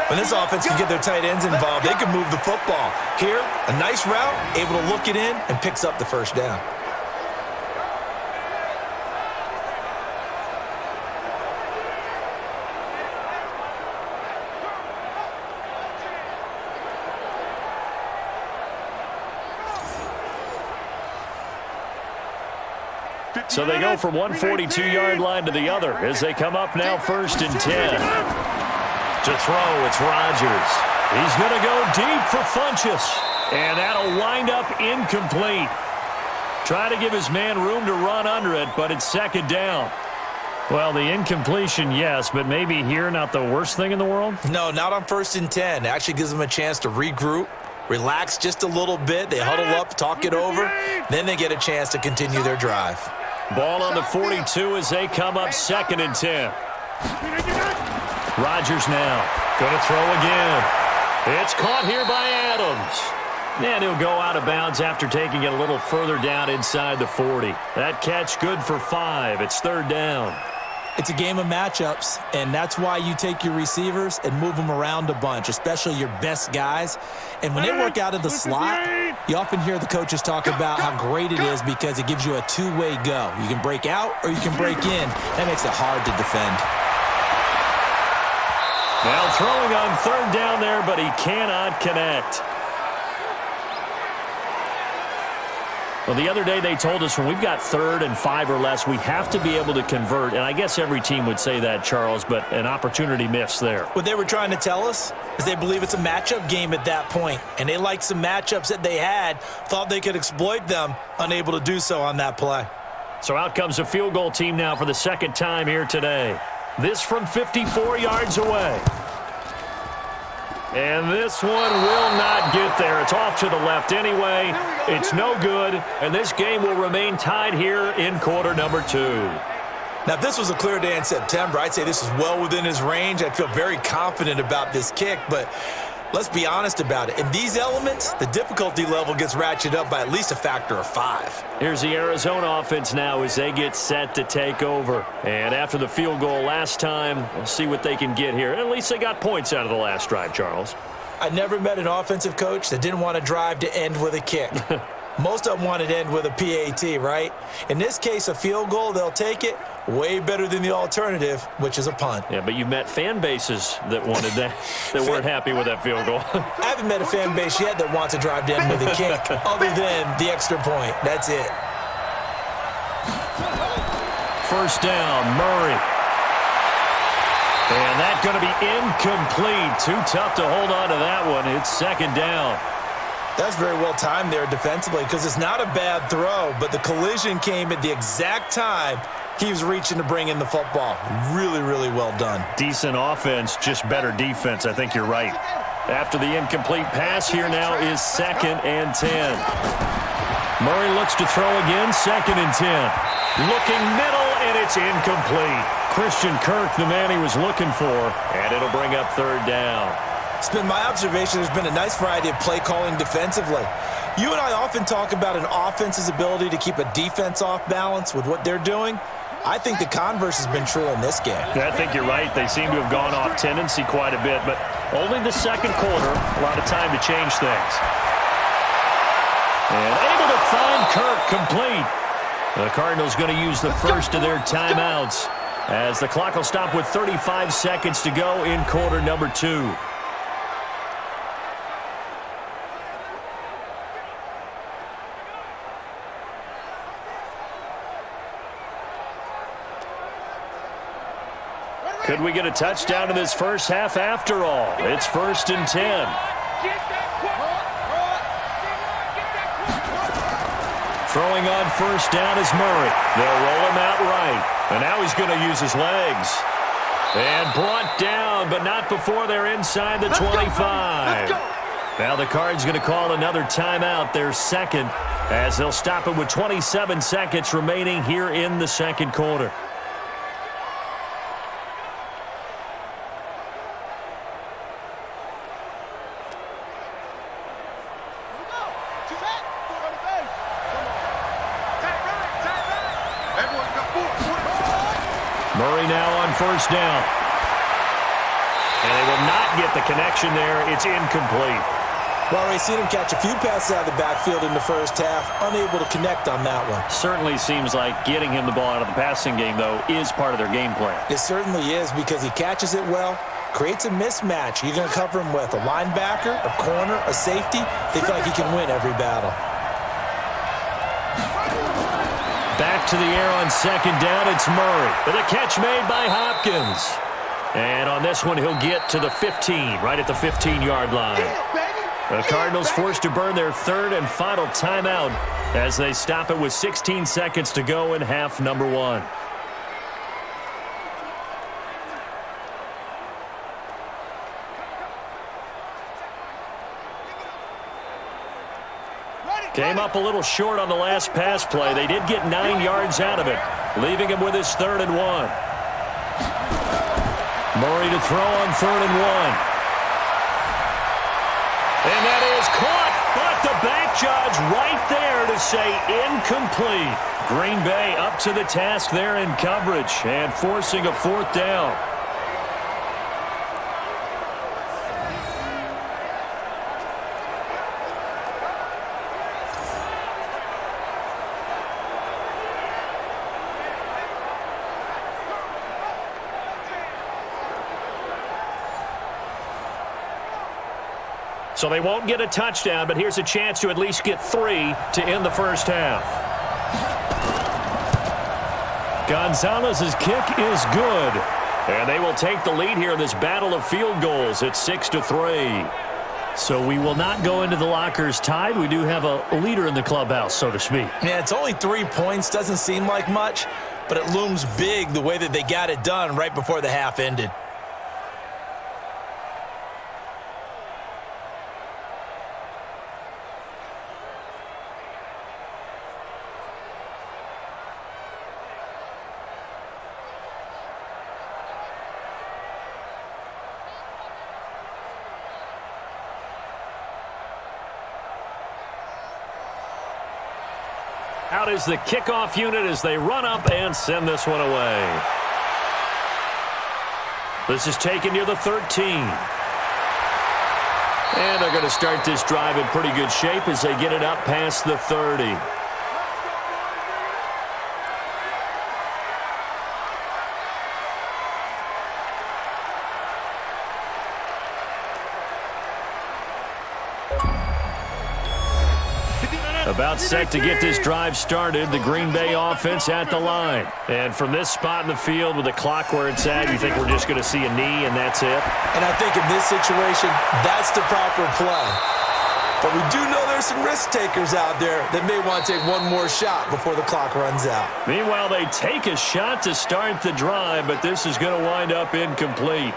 [SPEAKER 3] When this offense can get their tight ends involved, they can move the football. Here, a nice route, able to look it in, and picks up the first down.
[SPEAKER 2] So they go from one 42-yard line to the other as they come up now 1st and 10. To throw, it's Rodgers. He's going to go deep for Funchess. And that'll wind up incomplete. Try to give his man room to run under it, but it's second down. Well, the incompletion, yes, but maybe here not the worst thing in the world?
[SPEAKER 3] No, not on 1st and 10. It actually gives them a chance to regroup, relax just a little bit. They huddle up, talk it over. Then they get a chance to continue their drive.
[SPEAKER 2] Ball on the 42 as they come up 2nd and 10. Rodgers now. Going to throw again. It's caught here by Adams. And he'll go out of bounds after taking it a little further down inside the 40. That catch good for 5. It's 3rd down.
[SPEAKER 3] It's a game of matchups, and that's why you take your receivers and move them around a bunch, especially your best guys. And when they work out of the slot, you often hear the coaches talk about how great it is because it gives you a two-way go. You can break out or you can break in. That makes it hard to defend.
[SPEAKER 2] Now throwing on 3rd down there, but he cannot connect. Well, the other day they told us when we've got 3rd and 5 or less, we have to be able to convert. And I guess every team would say that, Charles, but an opportunity missed there.
[SPEAKER 3] What they were trying to tell us is they believe it's a matchup game at that point. And they liked some matchups that they had, thought they could exploit them, unable to do so on that play.
[SPEAKER 2] So out comes a field goal team now for the 2nd time here today. This from 54 yards away. And this one will not get there. It's off to the left anyway. It's no good, and this game will remain tied here in quarter number 2.
[SPEAKER 3] Now, if this was a clear day in September, I'd say this is well within his range. I'd feel very confident about this kick, but let's be honest about it. In these elements, the difficulty level gets ratcheted up by at least a factor of 5.
[SPEAKER 2] Here's the Arizona offense now as they get set to take over. And after the field goal last time, we'll see what they can get here. At least they got points out of the last drive, Charles.
[SPEAKER 3] I never met an offensive coach that didn't want to drive to end with a kick. Most of them wanted to end with a PAT, right? In this case, a field goal, they'll take it. Way better than the alternative, which is a punt.
[SPEAKER 2] Yeah, but you met fan bases that wanted that, that weren't happy with that field goal.
[SPEAKER 3] I haven't met a fan base yet that wants to drive to end with a kick, other than the extra point. That's it.
[SPEAKER 2] 1st down, Murray. And that's going to be incomplete. Too tough to hold on to that one. It's 2nd down.
[SPEAKER 3] That's very well timed there defensively because it's not a bad throw, but the collision came at the exact time he was reaching to bring in the football. Really, really well done.
[SPEAKER 2] Decent offense, just better defense. I think you're right. After the incomplete pass, here now is 2nd and 10. Murray looks to throw again, 2nd and 10. Looking middle, and it's incomplete. Christian Kirk, the man he was looking for, and it'll bring up 3rd down.
[SPEAKER 3] It's been my observation there's been a nice variety of play calling defensively. You and I often talk about an offense's ability to keep a defense off balance with what they're doing. I think the converse has been true in this game.
[SPEAKER 2] I think you're right. They seem to have gone off tendency quite a bit, but only the 2nd quarter, a lot of time to change things. And able to find Kirk complete. The Cardinals going to use the first of their timeouts as the clock will stop with 35 seconds to go in quarter number 2. Could we get a touchdown in this first half after all? It's 1st and 10. Throwing on 1st down is Murray. They'll roll him out right. And now he's going to use his legs. And brought down, but not before they're inside the 25. Now the Cards going to call another timeout, their 2nd, as they'll stop it with 27 seconds remaining here in the 2nd quarter. Murray now on first down. And they will not get the connection there. It's incomplete.
[SPEAKER 3] Well, we've seen him catch a few passes out of the backfield in the first half, unable to connect on that one.
[SPEAKER 2] Certainly seems like getting him the ball out of the passing game, though, is part of their game plan.
[SPEAKER 3] It certainly is because he catches it well, creates a mismatch. You're going to cover him with a linebacker, a corner, a safety. They feel like he can win every battle.
[SPEAKER 2] Back to the air on second down. It's Murray with a catch made by Hopkins. And on this one, he'll get to the 15, right at the 15-yard line. The Cardinals forced to burn their third and final timeout as they stop it with 16 seconds to go in half number one. Came up a little short on the last pass play. They did get 9 yards out of it, leaving him with his 3rd and 1. Murray to throw on 3rd and 1. And that is caught, but the back judge right there to say incomplete. Green Bay up to the task there in coverage and forcing a 4th down. So they won't get a touchdown, but here's a chance to at least get 3 to end the first half. Gonzalez's kick is good. And they will take the lead here in this battle of field goals at 6-3. So we will not go into the lockers tied. We do have a leader in the clubhouse, so to speak.
[SPEAKER 3] Yeah, it's only 3 points. Doesn't seem like much, but it looms big the way that they got it done right before the half ended.
[SPEAKER 2] Out is the kickoff unit as they run up and send this one away. This is taken near the 13. And they're going to start this drive in pretty good shape as they get it up past the 30. About set to get this drive started. The Green Bay offense at the line. And from this spot in the field with the clock where it's at, you think we're just going to see a knee and that's it?
[SPEAKER 3] And I think in this situation, that's the proper play. But we do know there's some risk takers out there that may want to take one more shot before the clock runs out.
[SPEAKER 2] Meanwhile, they take a shot to start the drive, but this is going to wind up incomplete.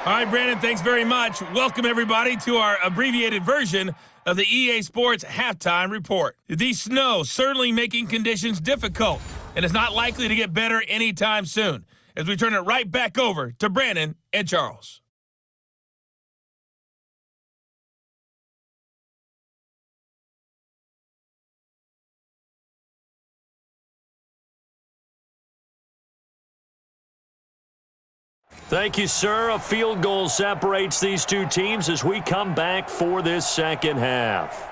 [SPEAKER 1] All right, Brandon, thanks very much. Welcome, everybody, to our abbreviated version of the EA Sports Halftime Report. The snow certainly making conditions difficult, and it's not likely to get better anytime soon, as we turn it right back over to Brandon and Charles.
[SPEAKER 2] Thank you, sir. A field goal separates these two teams as we come back for this second half.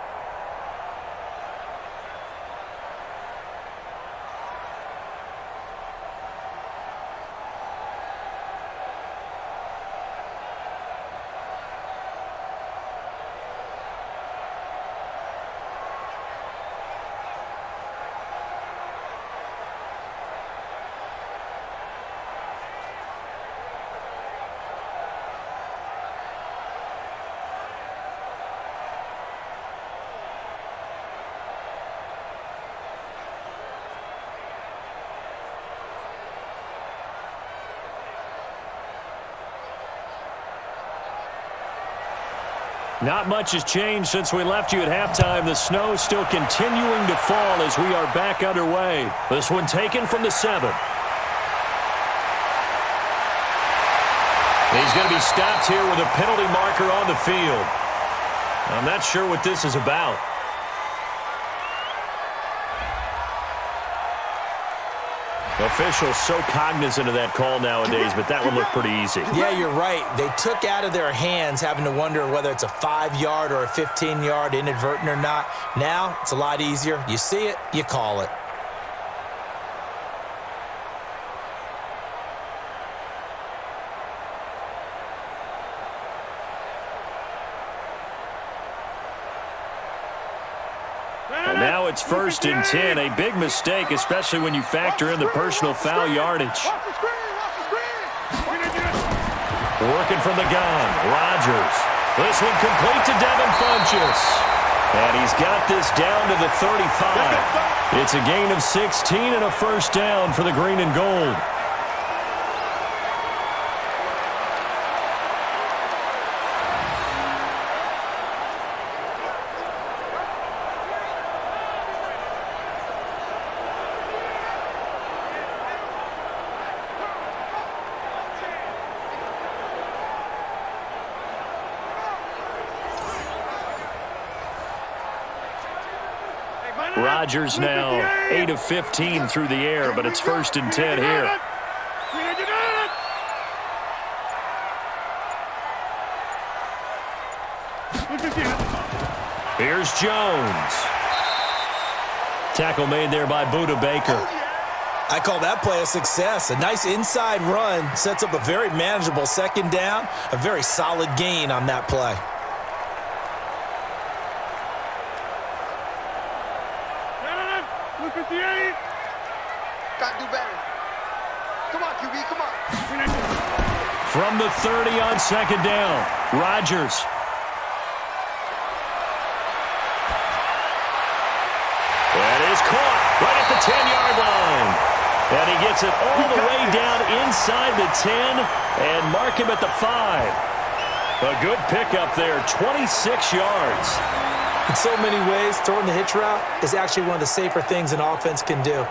[SPEAKER 2] Not much has changed since we left you at halftime. The snow is still continuing to fall as we are back underway. This one taken from the 7. He's going to be stopped here with a penalty marker on the field. I'm not sure what this is about. Officials so cognizant of that call nowadays, but that one looked pretty easy.
[SPEAKER 3] Yeah, you're right. They took out of their hands having to wonder whether it's a 5-yard or a 15-yard inadvertent or not. Now, it's a lot easier. You see it, you call it.
[SPEAKER 2] And now it's 1st and 10, a big mistake, especially when you factor in the personal foul yardage. Working from the gun, Rodgers. This one complete to Devin Funchess. And he's got this down to the 35. It's a gain of 16 and a first down for the green and gold. Rodgers now 8 of 15 through the air, but it's 1st and 10 here. Here's Jones. Tackle made there by Buda Baker.
[SPEAKER 3] I call that play a success. A nice inside run sets up a very manageable 2nd down, a very solid gain on that play.
[SPEAKER 4] Gotta do better. Come on, QB, come on.
[SPEAKER 2] From the 30 on 2nd down, Rodgers. That is caught right at the 10-yard line. And he gets it all the way down inside the 10 and mark him at the 5. A good pickup there, 26 yards.
[SPEAKER 3] In so many ways, throwing the hitch route is actually one of the safer things an offense can do.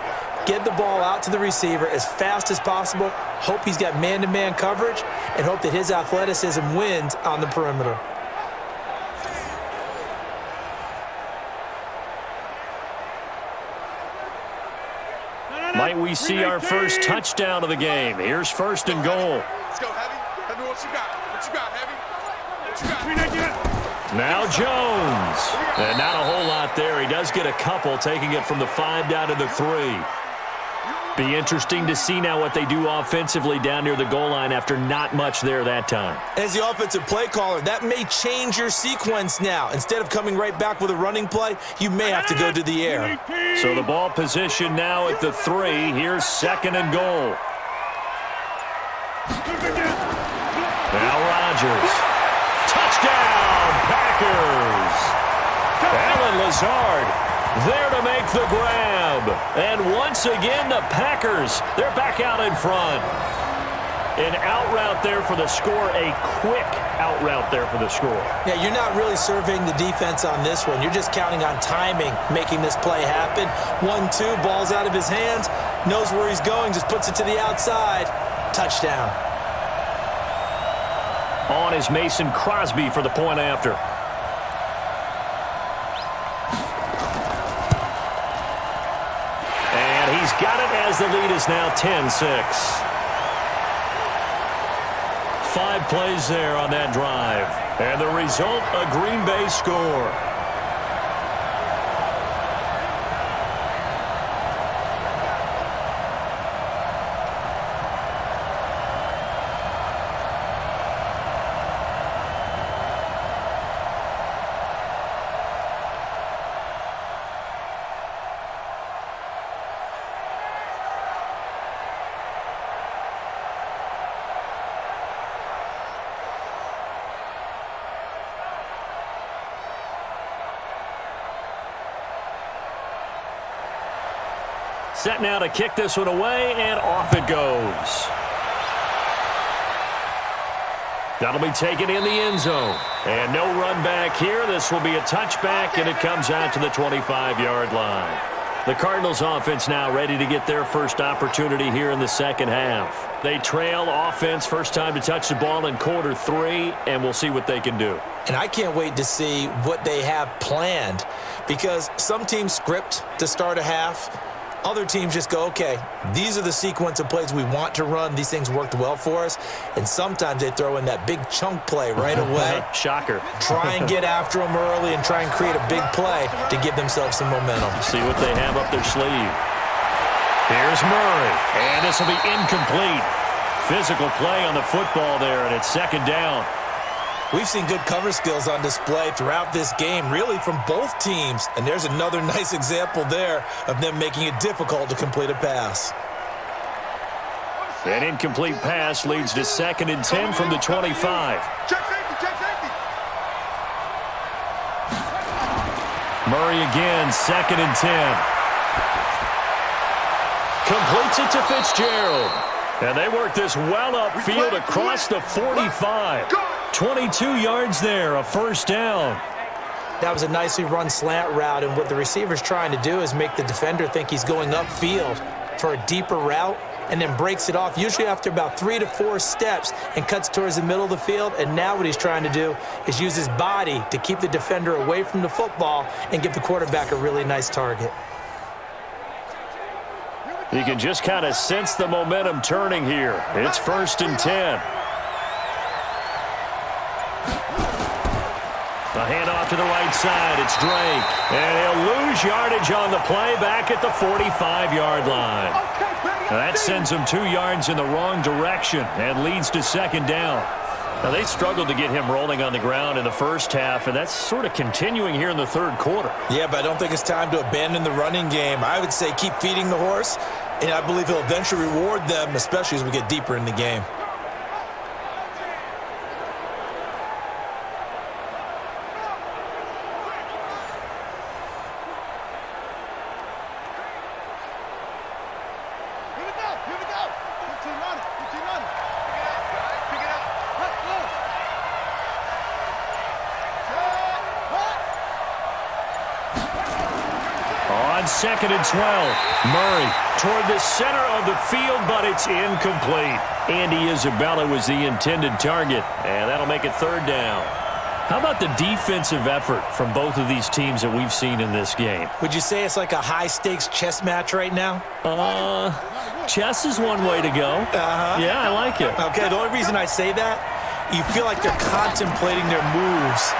[SPEAKER 3] Get the ball out to the receiver as fast as possible, hope he's got man-to-man coverage, and hope that his athleticism wins on the perimeter.
[SPEAKER 2] Might we see our first touchdown of the game? Here's 1st and goal.
[SPEAKER 4] Let's go, Heavy. Heavy, what you got? What you got, Heavy? What you got?
[SPEAKER 2] Now Jones. And not a whole lot there. He does get a couple, taking it from the 5 down to the 3. Be interesting to see now what they do offensively down near the goal line after not much there that time.
[SPEAKER 3] As the offensive play caller, that may change your sequence now. Instead of coming right back with a running play, you may have to go to the air.
[SPEAKER 2] So the ball position now at the 3. Here's 2nd and goal. Now Rodgers. Touchdown, Packers. Allen Lazard there to make the grab. And once again, the Packers, they're back out in front. An out route there for the score, a quick out route there for the score.
[SPEAKER 3] Yeah, you're not really surveying the defense on this one. You're just counting on timing, making this play happen. 1-2, ball's out of his hands, knows where he's going, just puts it to the outside. Touchdown.
[SPEAKER 2] On is Mason Crosby for the point after. And he's got it as the lead is now 10-6. 5 plays there on that drive. And the result, a Green Bay score. Set now to kick this one away, and off it goes. That'll be taken in the end zone. And no run back here. This will be a touchback, and it comes out to the 25-yard line. The Cardinals offense now ready to get their first opportunity here in the second half. They trail offense, first time to touch the ball in quarter 3, and we'll see what they can do.
[SPEAKER 3] And I can't wait to see what they have planned, because some teams script to start a half. Other teams just go, okay, these are the sequence of plays we want to run. These things worked well for us. And sometimes they throw in that big chunk play right away.
[SPEAKER 2] Shocker.
[SPEAKER 3] Try and get after them early and try and create a big play to give themselves some momentum.
[SPEAKER 2] See what they have up their sleeve. Here's Murray, and this will be incomplete. Physical play on the football there, and it's second down.
[SPEAKER 3] We've seen good cover skills on display throughout this game, really from both teams. And there's another nice example there of them making it difficult to complete a pass.
[SPEAKER 2] An incomplete pass leads to 2nd and 10 from the 25.
[SPEAKER 4] Check safety, check safety.
[SPEAKER 2] Murray again, 2nd and 10. Completes it to Fitzgerald. And they work this well upfield across the 45. 22 yards there, a first down.
[SPEAKER 3] That was a nicely run slant route, and what the receiver's trying to do is make the defender think he's going upfield for a deeper route, and then breaks it off, usually after about 3 to 4 steps, and cuts towards the middle of the field. And now what he's trying to do is use his body to keep the defender away from the football and give the quarterback a really nice target.
[SPEAKER 2] You can just kind of sense the momentum turning here. It's 1st and 10. A handoff to the right side. It's Drake. And he'll lose yardage on the play back at the 45-yard line. That sends him 2 yards in the wrong direction and leads to 2nd down. Now, they struggled to get him rolling on the ground in the first half, and that's sort of continuing here in the third quarter.
[SPEAKER 3] Yeah, but I don't think it's time to abandon the running game. I would say keep feeding the horse, and I believe he'll eventually reward them, especially as we get deeper in the game.
[SPEAKER 2] On 2nd and 12, Murray toward the center of the field, but it's incomplete. Andy Isabella was the intended target, and that'll make it 3rd down. How about the defensive effort from both of these teams that we've seen in this game?
[SPEAKER 3] Would you say it's like a high-stakes chess match right now?
[SPEAKER 2] Chess is one way to go. Yeah, I like it.
[SPEAKER 3] Okay, the only reason I say that, you feel like they're contemplating their moves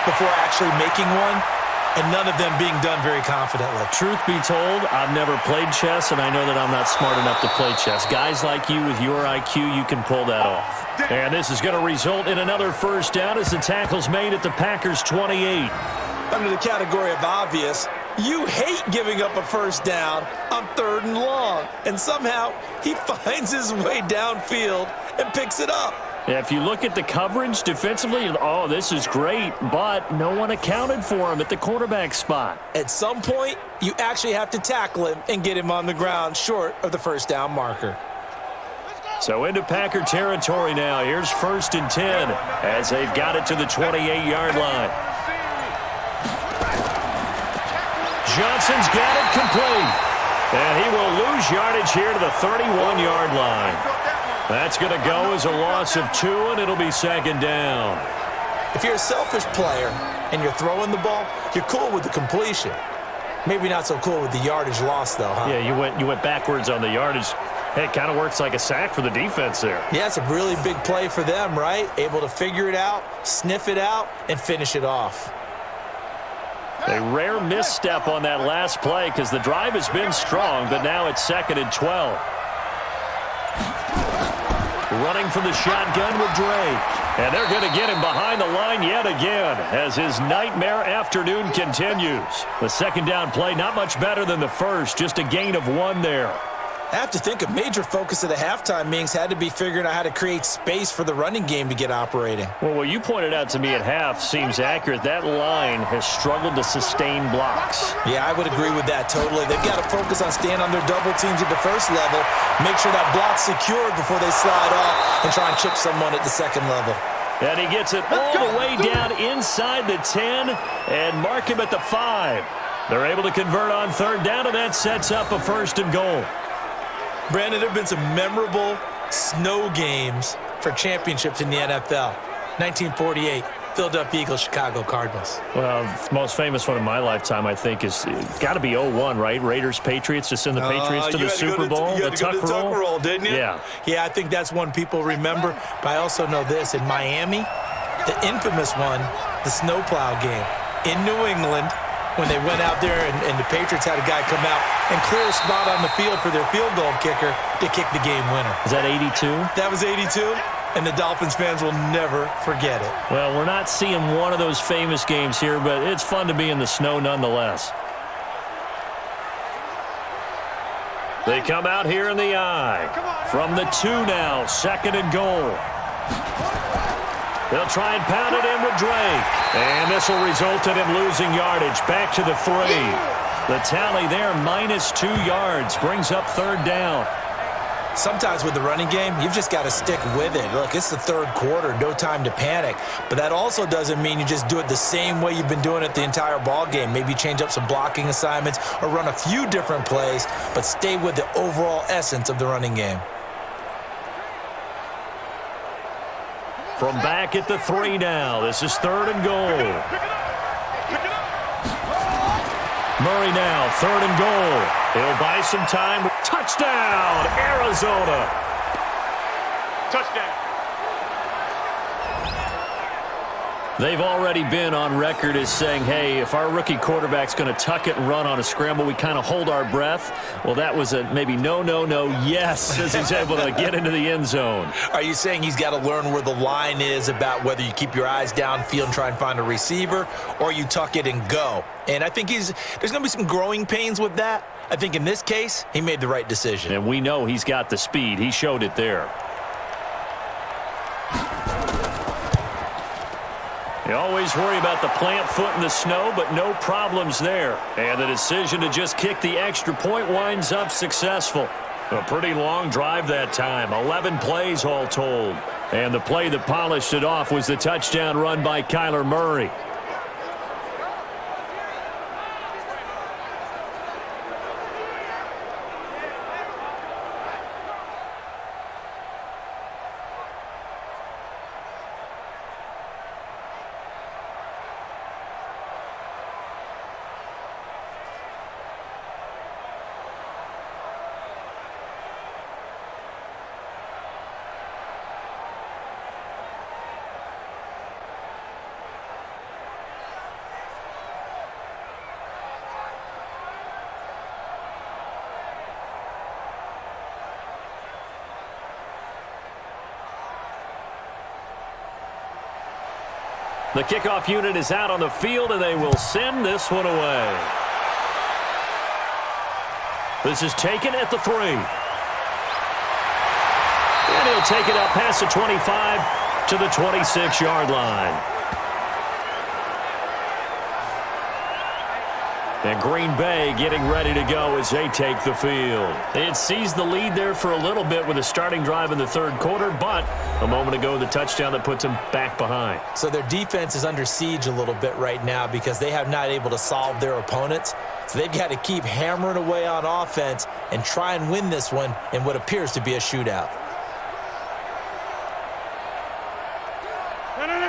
[SPEAKER 3] before actually making one, and none of them being done very confidently.
[SPEAKER 2] Truth be told, I've never played chess, and I know that I'm not smart enough to play chess. Guys like you with your IQ, you can pull that off. And this is going to result in another first down as the tackle's made at the Packers' 28.
[SPEAKER 3] Under the category of obvious, you hate giving up a first down on 3rd and long. And somehow, he finds his way downfield and picks it up.
[SPEAKER 2] If you look at the coverage defensively, oh, this is great, but no one accounted for him at the quarterback spot.
[SPEAKER 3] At some point, you actually have to tackle him and get him on the ground short of the first down marker.
[SPEAKER 2] So into Packer territory now. Here's 1st and 10 as they've got it to the 28-yard line. Johnson's got it complete. And he will lose yardage here to the 31-yard line. That's going to go as a loss of 2, and it'll be 2nd down.
[SPEAKER 3] If you're a selfish player and you're throwing the ball, you're cool with the completion. Maybe not so cool with the yardage loss, though, huh?
[SPEAKER 2] Yeah, you went backwards on the yardage. Hey, it kind of works like a sack for the defense there.
[SPEAKER 3] Yeah, it's a really big play for them, right? Able to figure it out, sniff it out, and finish it off.
[SPEAKER 2] A rare misstep on that last play because the drive has been strong, but now it's 2nd and 12. Running from the shotgun with Drake. And they're going to get him behind the line yet again as his nightmare afternoon continues. The 2nd down play, not much better than the first, just a gain of 1 there.
[SPEAKER 3] I have to think a major focus of the halftime meetings had to be figuring out how to create space for the running game to get operating.
[SPEAKER 2] Well, what you pointed out to me at half seems accurate. That line has struggled to sustain blocks.
[SPEAKER 3] Yeah, I would agree with that totally. They've got to focus on staying on their double teams at the first level, make sure that block's secured before they slide off and try and chip someone at the second level.
[SPEAKER 2] And he gets it all the way down inside the 10 and mark him at the 5. They're able to convert on 3rd down, and that sets up a 1st and goal.
[SPEAKER 3] Brandon, there have been some memorable snow games for championships in the NFL. 1948, Philadelphia Eagles, Chicago Cardinals.
[SPEAKER 2] Well, the most famous one in my lifetime, I think, is got to be 0-1, right? Raiders, Patriots, to send the Patriots to the Super Bowl.
[SPEAKER 3] You had to go to the tuck roll, didn't you?
[SPEAKER 2] Yeah.
[SPEAKER 3] Yeah, I think that's one people remember. But I also know this. In Miami, the infamous one, the snowplow game. In New England, when they went out there and the Patriots had a guy come out and clear a spot on the field for their field goal kicker to kick the game winner.
[SPEAKER 2] Is that 82?
[SPEAKER 3] That was 82, and the Dolphins fans will never forget it.
[SPEAKER 2] Well, we're not seeing one of those famous games here, but it's fun to be in the snow nonetheless. They come out here in the eye. From the 2 now, 2nd and goal. They'll try and pound it in with Drake. And this will result in him losing yardage. Back to the 3. The tally there, -2 yards. Brings up 3rd down.
[SPEAKER 3] Sometimes with the running game, you've just got to stick with it. Look, it's the 3rd quarter, no time to panic. But that also doesn't mean you just do it the same way you've been doing it the entire ball game. Maybe change up some blocking assignments or run a few different plays, but stay with the overall essence of the running game.
[SPEAKER 2] From back at the 3 now. This is 3rd and goal. Murray now, 3rd and goal. He'll buy some time. Touchdown, Arizona.
[SPEAKER 4] Touchdown.
[SPEAKER 2] They've already been on record as saying, hey, if our rookie quarterback's going to tuck it and run on a scramble, we kind of hold our breath. Well, that was a maybe no, yes, as he's able to get into the end zone.
[SPEAKER 3] Are you saying he's got to learn where the line is about whether you keep your eyes downfield and try and find a receiver or you tuck it and go? And I think there's going to be some growing pains with that. I think in this case, he made the right decision.
[SPEAKER 2] And we know he's got the speed. He showed it there. You always worry about the plant foot in the snow, but no problems there. And the decision to just kick the extra point winds up successful. A pretty long drive that time, 11 plays all told. And the play that polished it off was the touchdown run by Kyler Murray. The kickoff unit is out on the field, and they will send this one away. This is taken at the 3. And he'll take it up past the 25 to the 26-yard line. And Green Bay getting ready to go as they take the field. It seized the lead there for a little bit with a starting drive in the 3rd quarter, but a moment ago, the touchdown that puts them back behind.
[SPEAKER 3] So their defense is under siege a little bit right now because they have not able to solve their opponents. So they've got to keep hammering away on offense and try and win this one in what appears to be a shootout.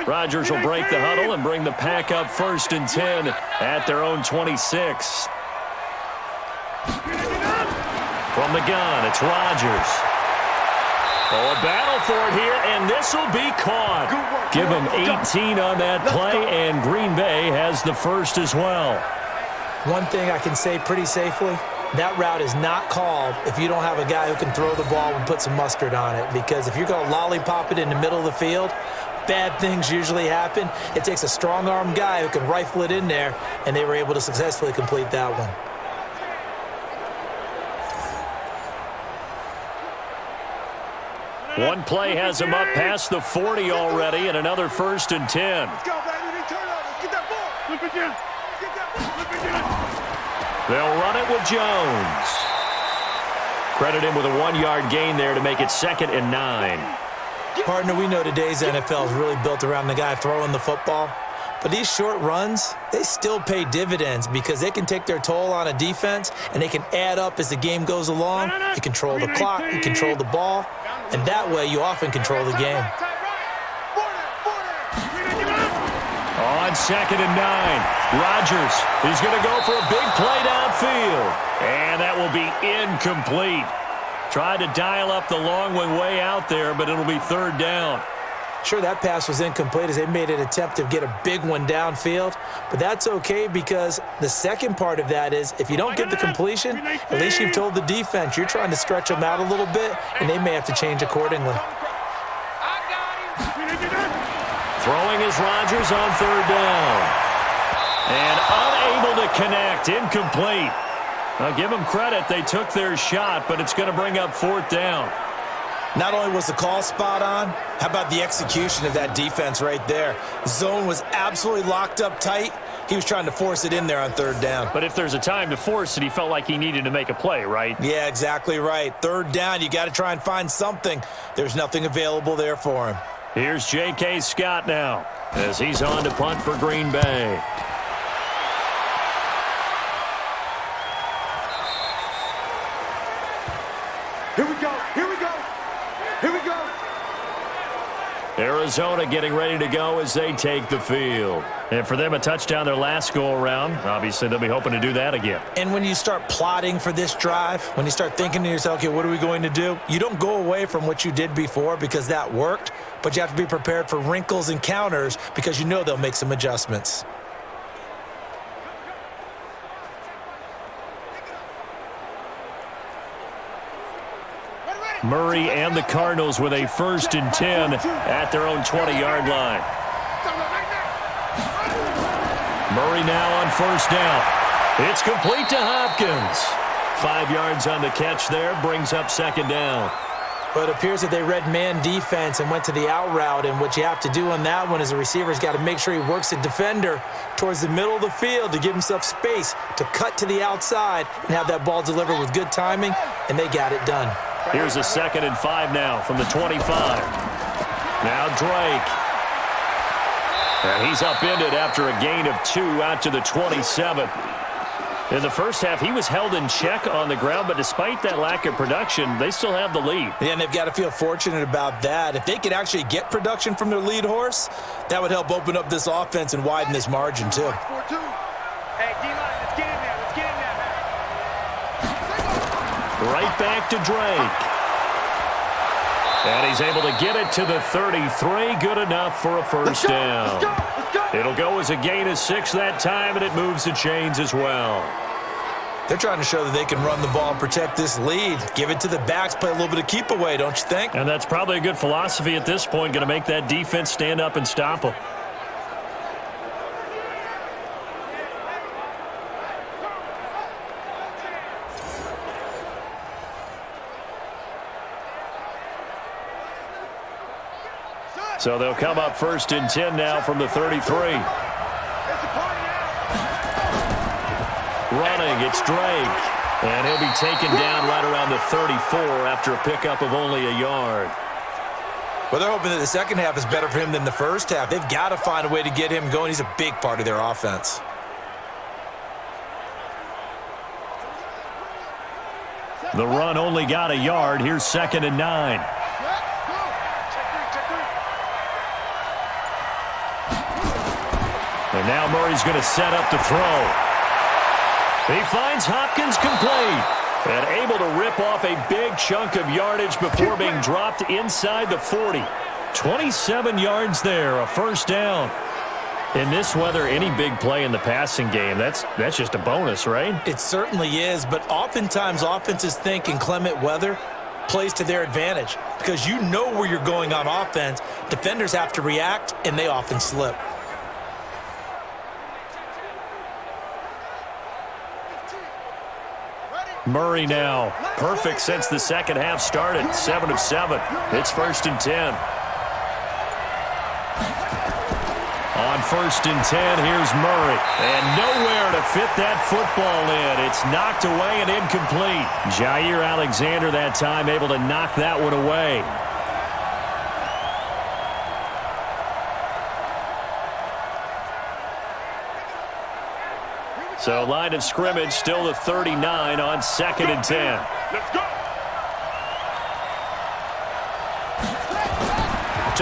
[SPEAKER 2] Rodgers will break the huddle and bring the pack up 1st and 10 at their own 26. From the gun, it's Rodgers. Oh, a battle for it here, and this will be caught. Give him 18 on that play, and Green Bay has the first as well.
[SPEAKER 3] One thing I can say pretty safely, that route is not called if you don't have a guy who can throw the ball and put some mustard on it. Because if you're going to lollipop it in the middle of the field, bad things usually happen. It takes a strong-arm guy who can rifle it in there, and they were able to successfully complete that one.
[SPEAKER 2] One play has him up past the 40 already, and another 1st and 10.
[SPEAKER 4] Let's go, baby. Turn over. Get that ball. Flip it down. Get that ball. Flip it down.
[SPEAKER 2] They'll run it with Jones. Credit him with a 1-yard gain there to make it 2nd and 9.
[SPEAKER 3] Partner, we know today's NFL is really built around the guy throwing the football. But these short runs, they still pay dividends because they can take their toll on a defense and they can add up as the game goes along. You control the clock, you control the ball, and that way you often control the game.
[SPEAKER 2] on 2nd and 9. Rodgers is going to go for a big play downfield. And that will be incomplete. Tried to dial up the long one way out there, but it'll be 3rd down.
[SPEAKER 3] Sure, that pass was incomplete as they made an attempt to get a big one downfield, but that's okay because the second part of that is if you don't get the completion, at least you've told the defense you're trying to stretch them out a little bit, and they may have to change accordingly.
[SPEAKER 2] Throwing is Rodgers on 3rd down. And unable to connect, incomplete. I'll give them credit, they took their shot, but it's going to bring up 4th down.
[SPEAKER 3] Not only was the call spot on, how about the execution of that defense right there? Zone was absolutely locked up tight. He was trying to force it in there on 3rd down.
[SPEAKER 2] But if there's a time to force it, he felt like he needed to make a play, right?
[SPEAKER 3] Yeah, exactly right. 3rd down, you got to try and find something. There's nothing available there for him.
[SPEAKER 2] Here's J.K. Scott now as he's on to punt for Green Bay.
[SPEAKER 4] Here we go. Here we go. Here we go.
[SPEAKER 2] Arizona getting ready to go as they take the field. And for them, a touchdown their last go-around. Obviously, they'll be hoping to do that again.
[SPEAKER 3] And when you start plotting for this drive, when you start thinking to yourself, okay, what are we going to do? You don't go away from what you did before because that worked, but you have to be prepared for wrinkles and counters because you know they'll make some adjustments.
[SPEAKER 2] Murray and the Cardinals with a 1st and 10 at their own 20-yard line. Murray now on 1st down. It's complete to Hopkins. 5 yards on the catch there, brings up 2nd down.
[SPEAKER 3] But it appears that they read man defense and went to the out route, and what you have to do on that one is the receiver's got to make sure he works the defender towards the middle of the field to give himself space to cut to the outside and have that ball delivered with good timing, and they got it done.
[SPEAKER 2] Here's a 2nd and 5 now from the 25. Now Drake. And he's upended after a gain of 2 out to the 27. In the first half, he was held in check on the ground, but despite that lack of production, they still have the lead.
[SPEAKER 3] Yeah, and they've got to feel fortunate about that. If they could actually get production from their lead horse, that would help open up this offense and widen this margin, too.
[SPEAKER 4] Hey, D-line, let's get in there. Let's get in there, man.
[SPEAKER 2] Right back to Drake. And he's able to get it to the 33. Good enough for a 1st down.
[SPEAKER 4] Let's go.
[SPEAKER 2] It'll go as a gain of 6 that time, and it moves the chains as well.
[SPEAKER 3] They're trying to show that they can run the ball and protect this lead. Give it to the backs, play a little bit of keep away, don't you think?
[SPEAKER 2] And that's probably a good philosophy at this point, going to make that defense stand up and stop them. So they'll come up 1st and 10 now from the 33. Running, it's Drake. And he'll be taken down right around the 34 after a pickup of only a yard.
[SPEAKER 3] Well, they're hoping that the second half is better for him than the first half. They've got to find a way to get him going. He's a big part of their offense.
[SPEAKER 2] The run only got a yard. Here's 2nd and 9. And now Murray's going to set up to throw. He finds Hopkins complete and able to rip off a big chunk of yardage before being dropped inside the 40. 27 yards there, a 1st down. In this weather, any big play in the passing game, that's just a bonus, right?
[SPEAKER 3] It certainly is, but oftentimes offenses think inclement weather plays to their advantage because you know where you're going on offense. Defenders have to react, and they often slip.
[SPEAKER 2] Murray now, perfect since the second half started, 7 of 7. It's 1st and 10. On 1st and 10, here's Murray. And nowhere to fit that football in. It's knocked away and incomplete. Jair Alexander that time able to knock that one away. So line of scrimmage still the 39 on 2nd and 10.
[SPEAKER 4] Let's go.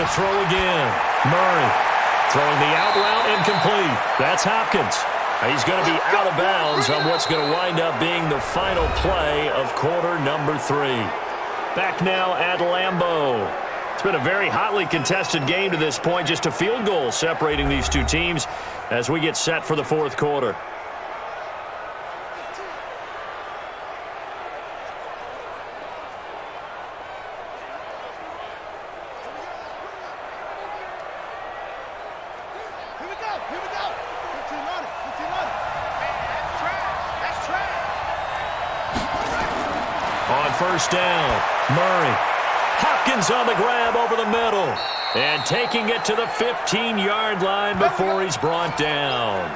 [SPEAKER 2] To throw again. Murray Throwing the out route incomplete. That's Hopkins. He's going to be out of bounds on what's going to wind up being the final play of quarter number 3. Back now at Lambeau. It's been a very hotly contested game to this point. Just a field goal separating these two teams as we get set for the fourth quarter. First down, Murray. Hopkins on the grab over the middle. And taking it to the 15-yard line before he's brought down.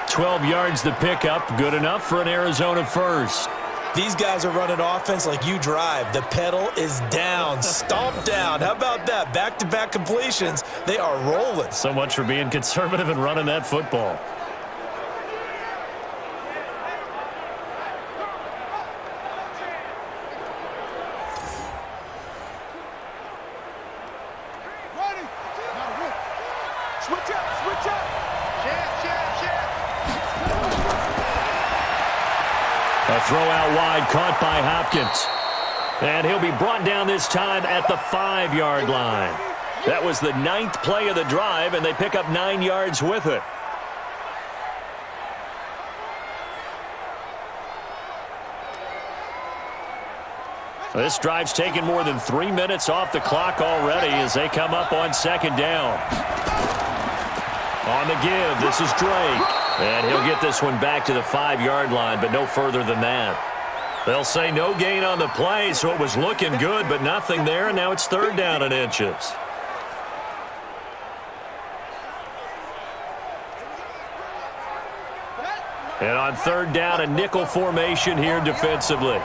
[SPEAKER 2] 12 yards the pickup, good enough for an Arizona first.
[SPEAKER 3] These guys are running offense like you drive. The pedal is down, stomp down. How about that? Back-to-back completions. They are rolling.
[SPEAKER 2] So much for being conservative and running that football. A throw out wide caught by Hopkins. And he'll be brought down this time at the 5-yard line. That was the 9th play of the drive, and they pick up 9 yards with it. This drive's taken more than 3 minutes off the clock already as they come up on second down. On the give, this is Drake. And he'll get this one back to the 5-yard line, but no further than that. They'll say no gain on the play, so it was looking good, but nothing there, and now it's third down and inches. And on third down, a nickel formation here defensively.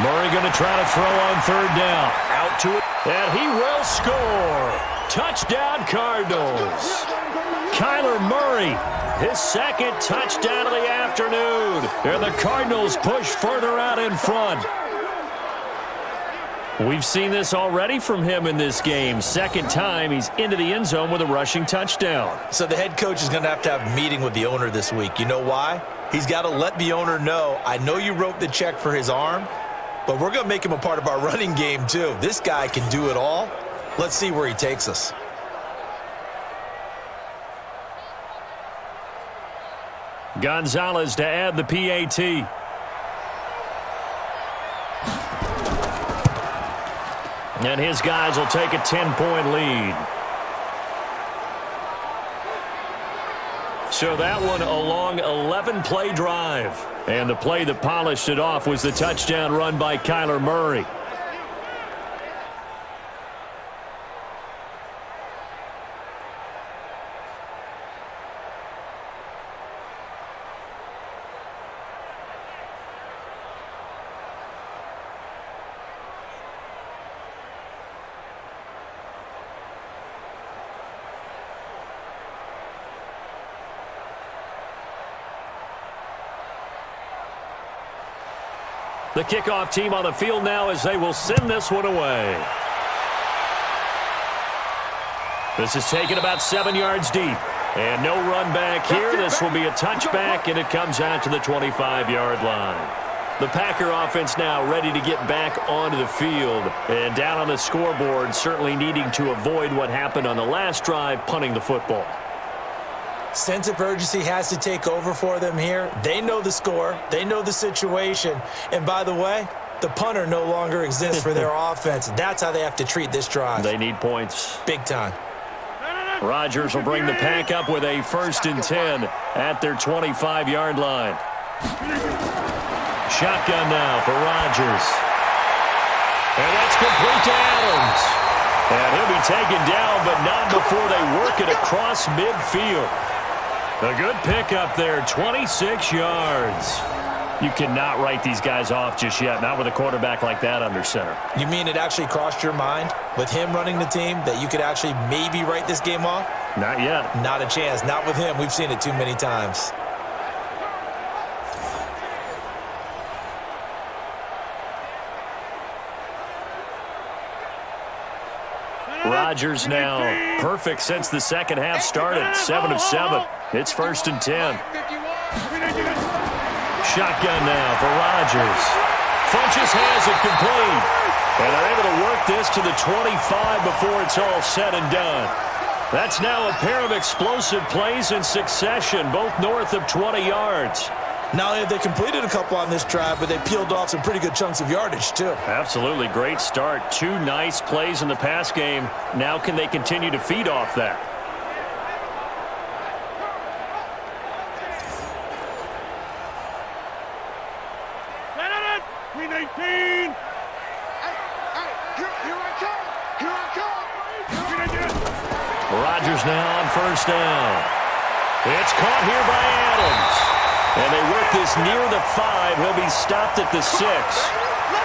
[SPEAKER 2] Murray going to try to throw on third down. Out to it, and he will score. Touchdown, Cardinals. Kyler Murray, his second touchdown of the afternoon. And the Cardinals push further out in front. We've seen this already from him in this game. Second time he's into the end zone with a rushing touchdown.
[SPEAKER 3] So the head coach is going to have a meeting with the owner this week. You know why? He's got to let the owner know, I know you wrote the check for his arm, but we're going to make him a part of our running game too. This guy can do it all. Let's see where he takes us.
[SPEAKER 2] Gonzalez to add the PAT. And his guys will take a 10-point lead. So that one a long 11-play drive. And the play that polished it off was the touchdown run by Kyler Murray. The kickoff team on the field now as they will send this one away. This is taken about 7 yards deep. And no run back here. This will be a touchback, and it comes out to the 25-yard line. The Packer offense now ready to get back onto the field. And down on the scoreboard, certainly needing to avoid what happened on the last drive, punting the football.
[SPEAKER 3] Sense of urgency has to take over for them here. They know the score. They know the situation. And by the way, the punter no longer exists for their offense. That's how they have to treat this drive.
[SPEAKER 2] They need points.
[SPEAKER 3] Big time.
[SPEAKER 2] Rodgers will bring the Pack up with a 1st and 10 at their 25-yard line. Shotgun now for Rodgers. And that's complete to Adams. And he'll be taken down, but not before they work it across midfield. A good pickup there, 26 yards. You cannot write these guys off just yet, not with a quarterback like that under center.
[SPEAKER 3] You mean it actually crossed your mind with him running the team that you could actually maybe write this game off?
[SPEAKER 2] Not yet.
[SPEAKER 3] Not a chance. Not with him. We've seen it too many times.
[SPEAKER 2] Rodgers now. Perfect since the second half started. 7 of 7. It's 1st and 10. Shotgun now for Rodgers. Funchess has it complete. And they're able to work this to the 25 before it's all said and done. That's now a pair of explosive plays in succession, both north of 20 yards.
[SPEAKER 3] Not only have they completed a couple on this drive, but they peeled off some pretty good chunks of yardage, too.
[SPEAKER 2] Absolutely. Great start. 2 nice plays in the pass game. Now can they continue to feed off that? Rodgers now on 1st down. It's caught here by Adams. And they work this near the 5. He'll be stopped at the 6.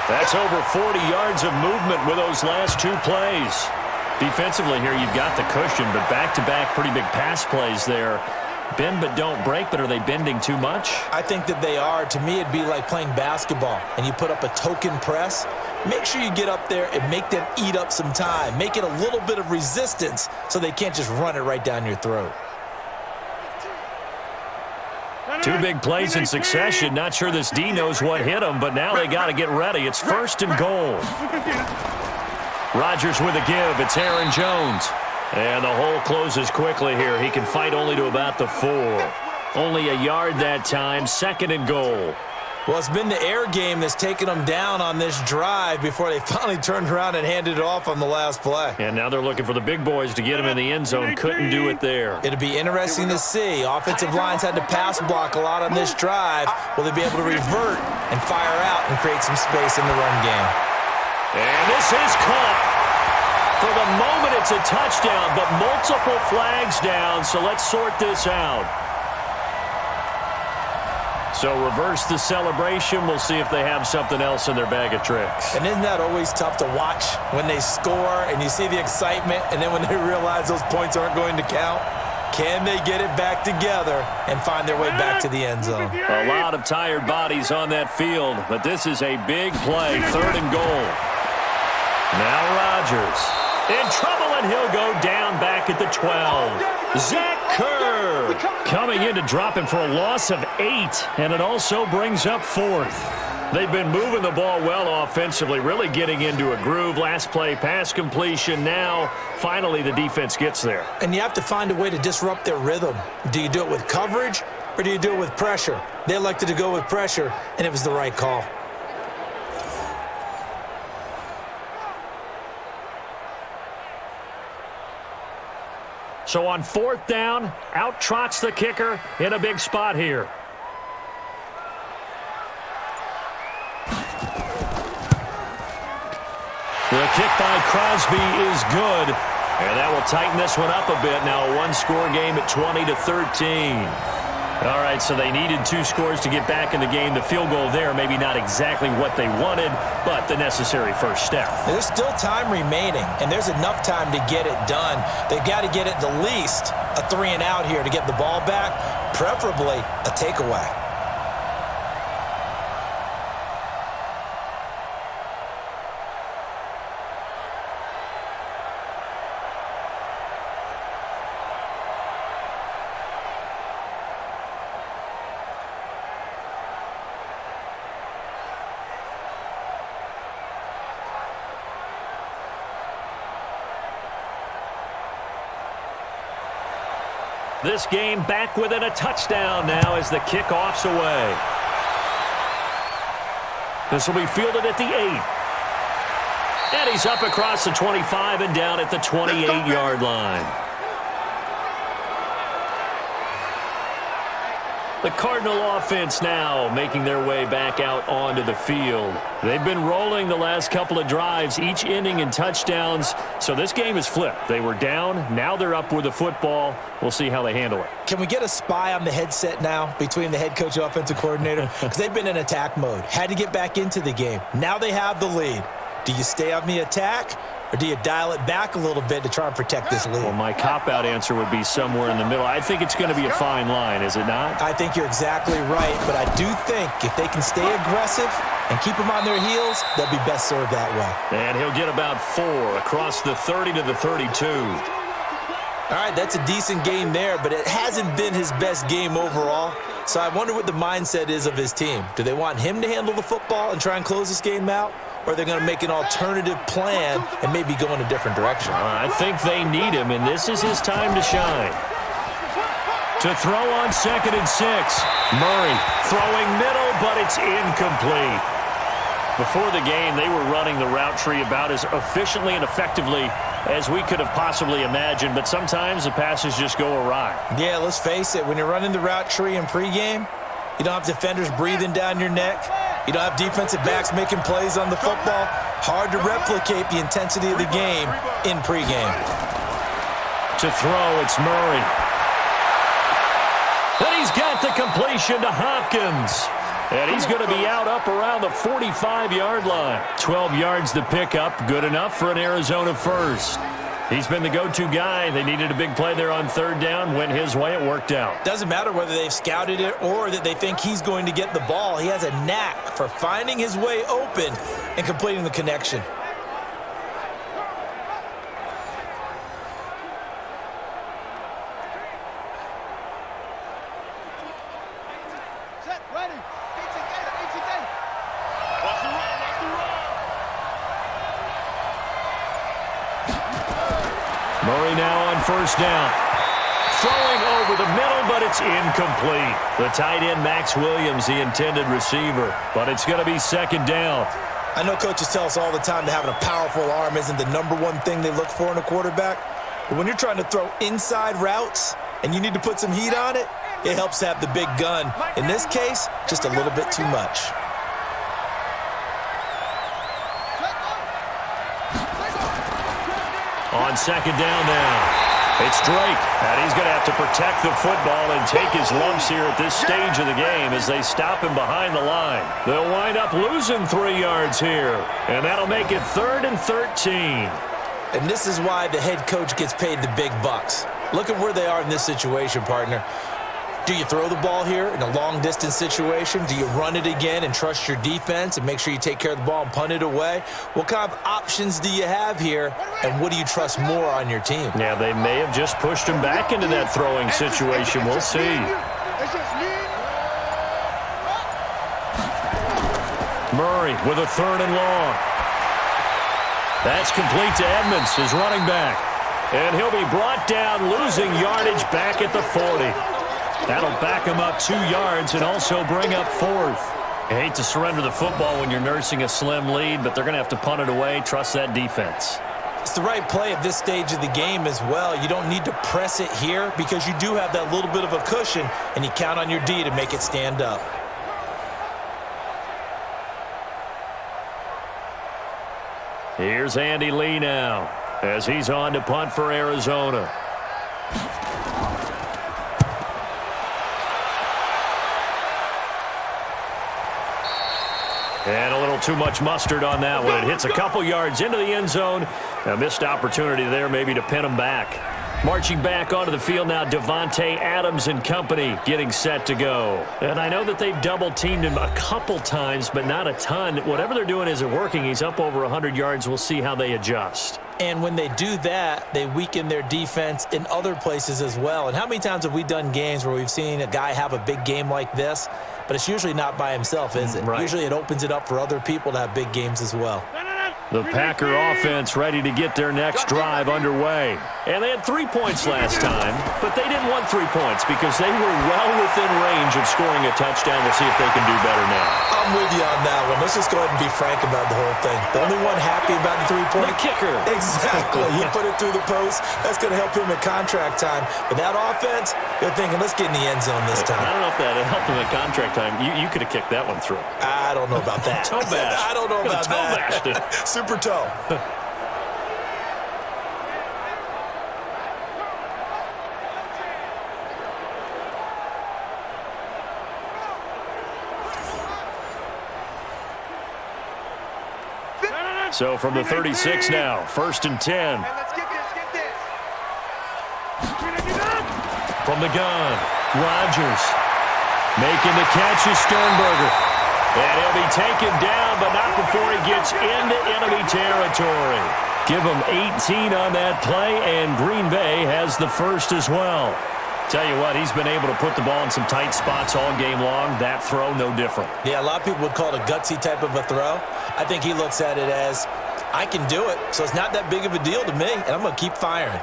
[SPEAKER 2] That's over 40 yards of movement with those last 2 plays. Defensively here, you've got the cushion, but back-to-back pretty big pass plays there. Bend but don't break, but are they bending too much?
[SPEAKER 3] I think that they are. To me, it'd be like playing basketball, and you put up a token press. Make sure you get up there and make them eat up some time. Make it a little bit of resistance so they can't just run it right down your throat.
[SPEAKER 2] 2 big plays in succession. Not sure this D knows what hit him, but now they got to get ready. It's 1st and goal. Rodgers with a give. It's Aaron Jones. And the hole closes quickly here. He can fight only to about the 4. Only a yard that time. 2nd and goal.
[SPEAKER 3] Well, it's been the air game that's taken them down on this drive before they finally turned around and handed it off on the last play.
[SPEAKER 2] And now they're looking for the big boys to get him in the end zone. Couldn't do it there.
[SPEAKER 3] It'll be interesting to see. Offensive lines had to pass block a lot on this drive. Will they be able to revert and fire out and create some space in the run game?
[SPEAKER 2] And this is caught. For the moment, it's a touchdown, but multiple flags down, so let's sort this out. So reverse the celebration. We'll see if they have something else in their bag of tricks.
[SPEAKER 3] And isn't that always tough to watch when they score and you see the excitement, and then when they realize those points aren't going to count? Can they get it back together and find their way back to the end zone?
[SPEAKER 2] A lot of tired bodies on that field, but this is a big play. 3rd and goal. Now Rodgers in trouble, and he'll go down back at the 12. Zach Kerr coming in to drop him for a loss of 8, and it also brings up 4th. They've been moving the ball well offensively, really getting into a groove. Last play, pass completion. Now, finally, the defense gets there.
[SPEAKER 3] And you have to find a way to disrupt their rhythm. Do you do it with coverage, or do you do it with pressure? They elected to go with pressure, and it was the right call.
[SPEAKER 2] So on 4th down, out trots the kicker in a big spot here. The kick by Crosby is good, and that will tighten this one up a bit. Now a 1-score game at 20-13. All right, so they needed 2 scores to get back in the game. The field goal there, maybe not exactly what they wanted, but the necessary first step.
[SPEAKER 3] There's still time remaining, and there's enough time to get it done. They've got to get it the least a 3-and-out here to get the ball back, preferably a takeaway.
[SPEAKER 2] This game back within a touchdown now as the kickoff's away. This will be fielded at the 8. And he's up across the 25 and down at the 28-yard line. The Cardinal offense now making their way back out onto the field. They've been rolling the last couple of drives, each ending in touchdowns. So this game is flipped. They were down. Now they're up with the football. We'll see how they handle it.
[SPEAKER 3] Can we get a spy on the headset now between the head coach and offensive coordinator? Because they've been in attack mode. Had to get back into the game. Now they have the lead. Do you stay on the attack, or do you dial it back a little bit to try and protect this lead?
[SPEAKER 2] Well, my cop-out answer would be somewhere in the middle. I think it's going to be a fine line, is it not?
[SPEAKER 3] I think you're exactly right, but I do think if they can stay aggressive and keep them on their heels, they'll be best served that way.
[SPEAKER 2] And he'll get about 4 across the 30 to the 32.
[SPEAKER 3] All right, that's a decent game there, but it hasn't been his best game overall. So I wonder what the mindset is of his team. Do they want him to handle the football and try and close this game out? Or are they going to make an alternative plan and maybe go in a different direction?
[SPEAKER 2] I think they need him, and this is his time to shine. To throw on 2nd and 6. Murray throwing middle, but it's incomplete. Before the game, they were running the route tree about as efficiently and effectively as we could have possibly imagined, but sometimes the passes just go awry.
[SPEAKER 3] Yeah, let's face it. When you're running the route tree in pregame, you don't have defenders breathing down your neck. You don't have defensive backs making plays on the football. Hard to replicate the intensity of the game in pregame.
[SPEAKER 2] To throw, it's Murray. And he's got the completion to Hopkins. And he's going to be out up around the 45-yard line. 12 yards to pick up. Good enough for an Arizona first. He's been the go-to guy. They needed a big play there on 3rd down. Went his way. It worked out.
[SPEAKER 3] Doesn't matter whether they've scouted it or that they think he's going to get the ball. He has a knack for finding his way open and completing the connection.
[SPEAKER 2] Murray now on 1st down. Throwing over the middle, but it's incomplete. The tight end, Max Williams, the intended receiver. But it's going to be 2nd down.
[SPEAKER 3] I know coaches tell us all the time that having a powerful arm isn't the #1 thing they look for in a quarterback. But when you're trying to throw inside routes and you need to put some heat on it, it helps to have the big gun. In this case, just a little bit too much.
[SPEAKER 2] On 2nd down now, it's Drake, and he's going to have to protect the football and take his lumps here at this stage of the game as they stop him behind the line. They'll wind up losing 3 yards here, and that'll make it 3rd and 13.
[SPEAKER 3] And this is why the head coach gets paid the big bucks. Look at where they are in this situation, partner. Do you throw the ball here in a long-distance situation? Do you run it again and trust your defense and make sure you take care of the ball and punt it away? What kind of options do you have here, and what do you trust more on your team?
[SPEAKER 2] Yeah, they may have just pushed him back into that throwing situation. We'll see. Murray with a 3rd and long. That's complete to Edmonds, his running back. And he'll be brought down, losing yardage back at the 40. That'll back him up 2 yards and also bring up 4th. You hate to surrender the football when you're nursing a slim lead, but they're going to have to punt it away. Trust that defense.
[SPEAKER 3] It's the right play at this stage of the game as well. You don't need to press it here because you do have that little bit of a cushion, and you count on your D to make it stand up.
[SPEAKER 2] Here's Andy Lee now as he's on to punt for Arizona. And a little too much mustard on that one. It hits a couple yards into the end zone. A missed opportunity there maybe to pin him back. Marching back onto the field now, Devontae Adams and company getting set to go. And I know that they've double-teamed him a couple times, but not a ton. Whatever they're doing isn't working. He's up over 100 yards. We'll see how they adjust.
[SPEAKER 3] And when they do that, they weaken their defense in other places as well. And how many times have we done games where we've seen a guy have a big game like this, but it's usually not by himself, is it?
[SPEAKER 2] Right.
[SPEAKER 3] Usually it opens it up for other people to have big games as well.
[SPEAKER 2] The Packer offense ready to get their next drive underway. And they had 3 points last time, but they didn't want 3 points because they were well within range of scoring a touchdown. We'll see if they can do better now.
[SPEAKER 3] I'm with you on that one. Let's just go ahead and be frank about the whole thing. The only one happy about the 3-point.
[SPEAKER 2] The kicker.
[SPEAKER 3] Exactly. He put it through the post. That's going to help him at contract time. But that offense, they're thinking, let's get in the end zone this time.
[SPEAKER 2] I don't know if that helped him at contract time. You could have kicked that one through.
[SPEAKER 3] I don't know about that.
[SPEAKER 2] Toe bash.
[SPEAKER 3] I don't know about
[SPEAKER 2] toe
[SPEAKER 3] that.
[SPEAKER 2] bashed it.
[SPEAKER 3] Super toe.
[SPEAKER 2] So from the 36 now, 1st and 10.
[SPEAKER 4] Let's get this.
[SPEAKER 2] From the gun, Rodgers. Making the catch is Sternberger. And he'll be taken down, but not before he gets into enemy territory. Give him 18 on that play, and Green Bay has the first as well. Tell you what, he's been able to put the ball in some tight spots all game long. That throw, no different.
[SPEAKER 3] Yeah, a lot of people would call it a gutsy type of a throw. I think he looks at it as, I can do it, so it's not that big of a deal to me, and I'm going to keep firing.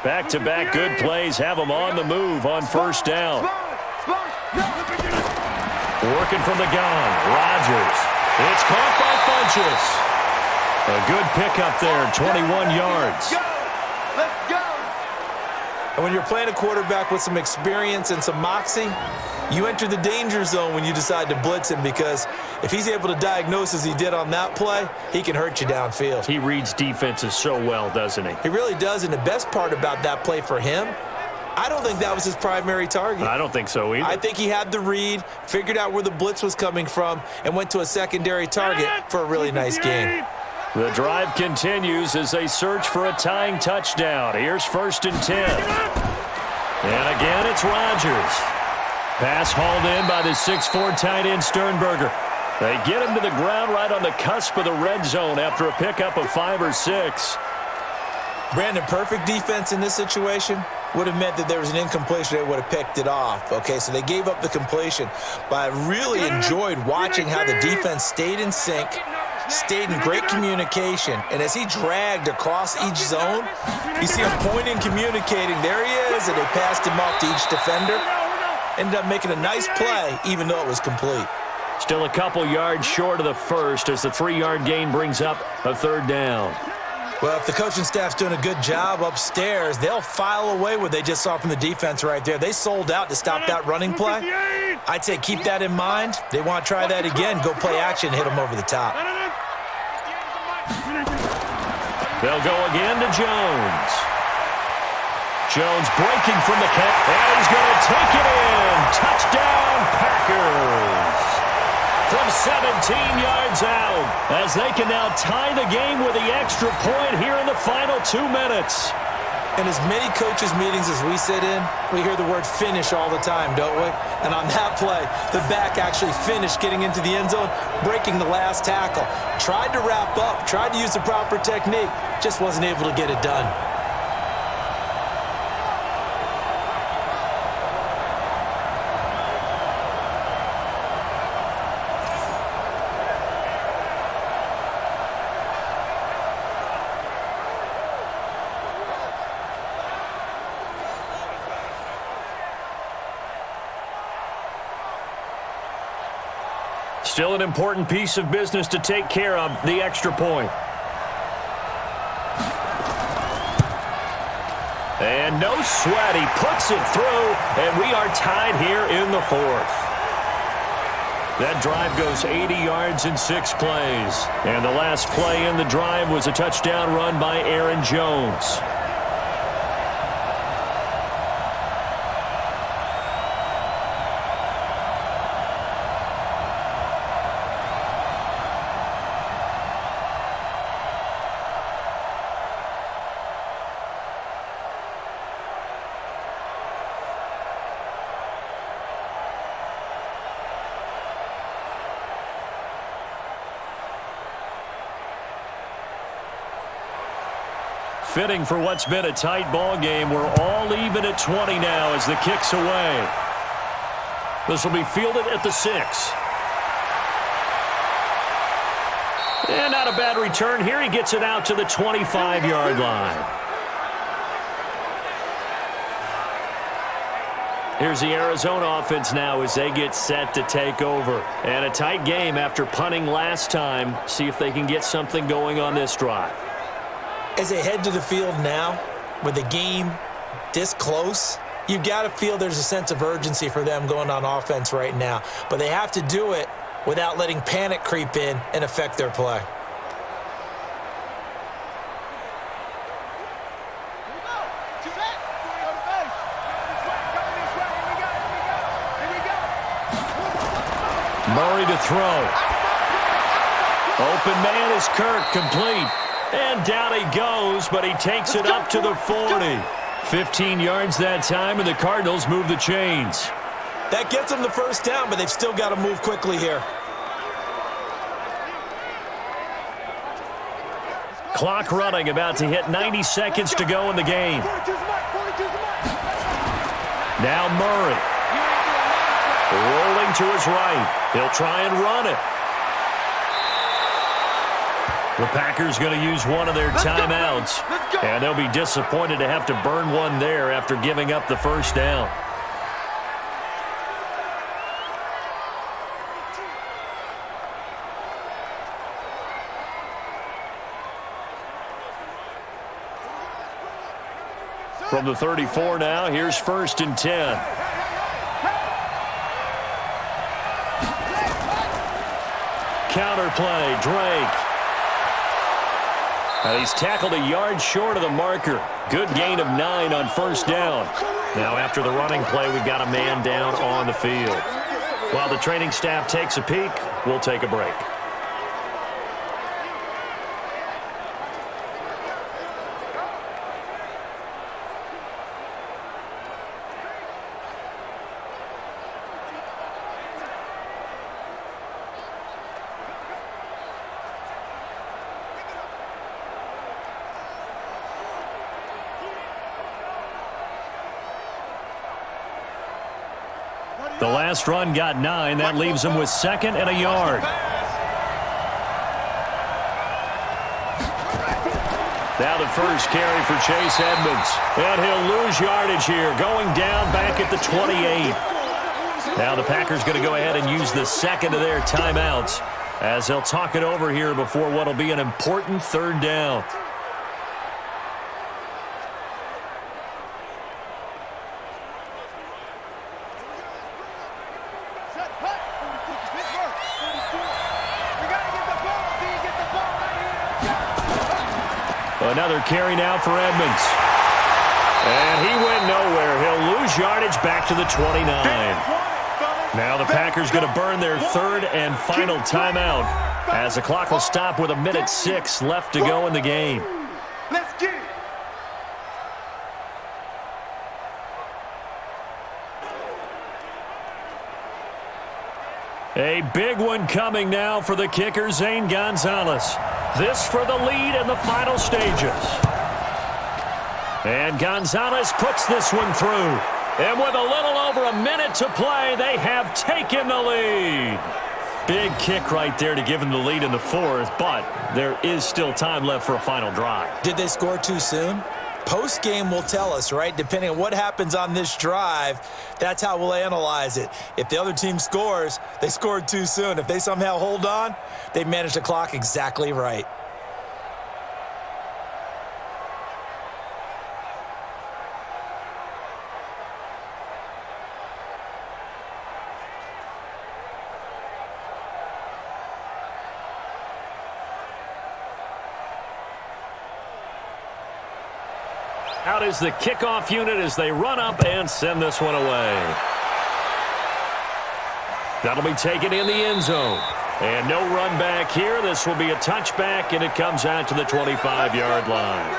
[SPEAKER 2] Back-to-back good plays have him on the move on first down. Working from the gun, Rodgers. It's caught by Funchess. A good pickup there, 21 yards.
[SPEAKER 4] Let's go.
[SPEAKER 3] And when you're playing a quarterback with some experience and some moxie, you enter the danger zone when you decide to blitz him, because if he's able to diagnose as he did on that play, he can hurt you downfield.
[SPEAKER 2] He reads defenses so well, doesn't he?
[SPEAKER 3] He really does, and the best part about that play for him, I don't think that was his primary target.
[SPEAKER 2] I don't think so either.
[SPEAKER 3] I think he had the read, figured out where the blitz was coming from, and went to a secondary target for a really nice gain.
[SPEAKER 2] The drive continues as they search for a tying touchdown. Here's 1st and 10. And again, it's Rodgers. Pass hauled in by the 6'4" tight end Sternberger. They get him to the ground right on the cusp of the red zone after a pickup of 5 or 6.
[SPEAKER 3] Brandon, perfect defense in this situation would have meant that there was an incompletion. They would have picked it off. Okay, so they gave up the completion. But I really enjoyed watching how the defense stayed in sync, stayed in great communication. And as he dragged across each zone, you see him pointing, communicating. There he is, and they passed him off to each defender. Ended up making a nice play, even though it was complete.
[SPEAKER 2] Still a couple yards short of the first as the 3-yard gain brings up a 3rd down.
[SPEAKER 3] Well, if the coaching staff's doing a good job upstairs, they'll file away what they just saw from the defense right there. They sold out to stop that running play. I'd say keep that in mind. They want to try that again. Go play action, hit them over the top.
[SPEAKER 2] They'll go again to Jones. Jones breaking from the catch, and he's going to take it in. Touchdown, Packers. From 17 yards out, as they can now tie the game with the extra point here in the final 2 minutes.
[SPEAKER 3] In as many coaches' meetings as we sit in, we hear the word finish all the time, don't we? And on that play, the back actually finished getting into the end zone, breaking the last tackle. Tried to wrap up, tried to use the proper technique, just wasn't able to get it done.
[SPEAKER 2] Still an important piece of business to take care of, the extra point. And no sweat, he puts it through, and we are tied here in the 4th. That drive goes 80 yards in 6 plays. And the last play in the drive was a touchdown run by Aaron Jones. Fitting for what's been a tight ball game. We're all even at 20 now as the kick's away. This will be fielded at the 6. And not a bad return here. He gets it out to the 25-yard line. Here's the Arizona offense now as they get set to take over. And a tight game after punting last time. See if they can get something going on this drive.
[SPEAKER 3] As they head to the field now, with the game this close, you've got to feel there's a sense of urgency for them going on offense right now. But they have to do it without letting panic creep in and affect their play.
[SPEAKER 2] Murray to throw. Open man is Kirk, complete. And down he goes, but he takes it up to the 40. 15 yards that time, and the Cardinals move the chains.
[SPEAKER 3] That gets them the first down, but they've still got to move quickly here.
[SPEAKER 2] Clock running, about to hit 90 seconds to go in the game. Now Murray. Rolling to his right. He'll try and run it. The Packers going to use one of their timeouts, and they'll be disappointed to have to burn one there after giving up the first down. From the 34 now, here's 1st and 10. Counter play, Drake. He's tackled a yard short of the marker. Good gain of 9 on first down. Now after the running play, we've got a man down on the field. While the training staff takes a peek, we'll take a break. The last run got 9. That leaves him with 2nd and a yard. Now the first carry for Chase Edmonds. And he'll lose yardage here, going down back at the 28. Now the Packers going to go ahead and use the second of their timeouts as they'll talk it over here before what will be an important 3rd down. Another carry now for Edmonds. And he went nowhere. He'll lose yardage back to the 29. Now the Packers going to burn their 3rd and final timeout as the clock will stop with 1:06 left to go in the game.
[SPEAKER 4] Let's get it.
[SPEAKER 2] A big one coming now for the kicker, Zane Gonzalez. This for the lead in the final stages. And Gonzalez puts this one through. And with a little over a minute to play, they have taken the lead. Big kick right there to give them the lead in the 4th, but there is still time left for a final drive.
[SPEAKER 3] Did they score too soon? Post-game will tell us, right? Depending on what happens on this drive, that's how we'll analyze it. If the other team scores, they scored too soon. If they somehow hold on, they managed the clock exactly right.
[SPEAKER 2] Out is the kickoff unit as they run up and send this one away. That'll be taken in the end zone. And no run back here. This will be a touchback, and it comes out to the 25-yard line.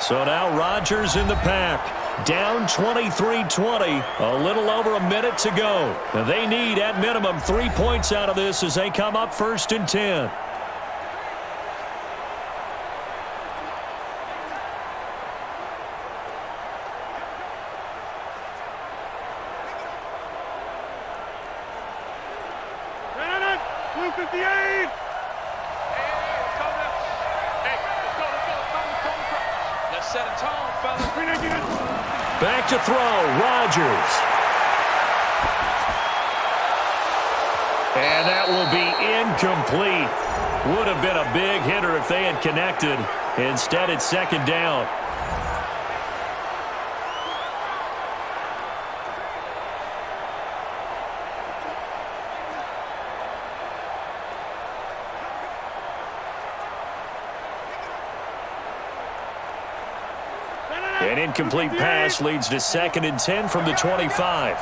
[SPEAKER 2] So now Rodgers in the pack. Down 23-20. A little over a minute to go. They need, at minimum, 3 points out of this as they come up 1st and 10. Back to throw, Rodgers. And that will be incomplete. Would have been a big hitter if they had connected. Instead, it's 2nd down. An incomplete pass leads to 2nd and 10 from the 25.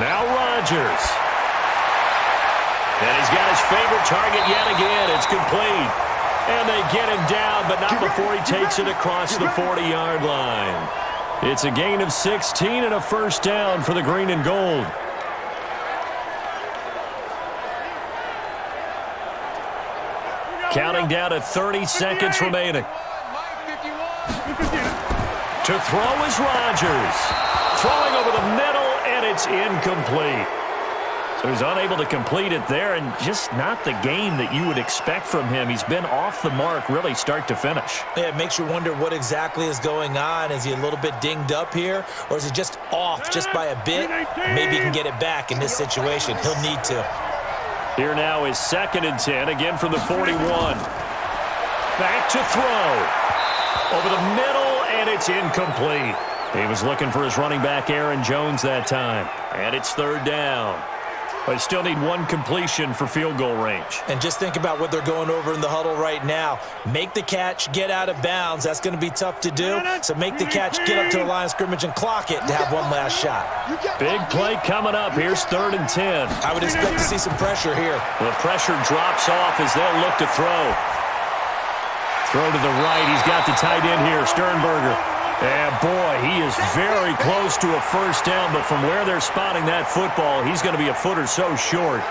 [SPEAKER 2] Now Rodgers. And he's got his favorite target yet again. It's complete. And they get him down, but not before he takes it across the 40-yard line. It's a gain of 16 and a first down for the green and gold. Counting down to 30 seconds remaining. To throw is Rodgers. Throwing over the middle, and it's incomplete. So he's unable to complete it there, and just not the game that you would expect from him. He's been off the mark really start to finish.
[SPEAKER 3] Yeah, it makes you wonder what exactly is going on. Is he a little bit dinged up here, or is he just off just by a bit? Maybe he can get it back in this situation. He'll need to.
[SPEAKER 2] Here now is 2nd and 10, again from the 41. Back to throw. Over the middle, and it's incomplete. He was looking for his running back, Aaron Jones, that time. And it's 3rd down. But they still need one completion for field goal range.
[SPEAKER 3] And just think about what they're going over in the huddle right now. Make the catch, get out of bounds. That's going to be tough to do. So make the catch, get up to the line of scrimmage, and clock it to have one last shot.
[SPEAKER 2] Big play coming up. Here's 3rd and 10.
[SPEAKER 3] I would expect to see some pressure here.
[SPEAKER 2] The pressure drops off as they'll look to throw. Throw to the right. He's got the tight end here, Sternberger. And, boy, he is very close to a first down, but from where they're spotting that football, he's going to be a foot or so short.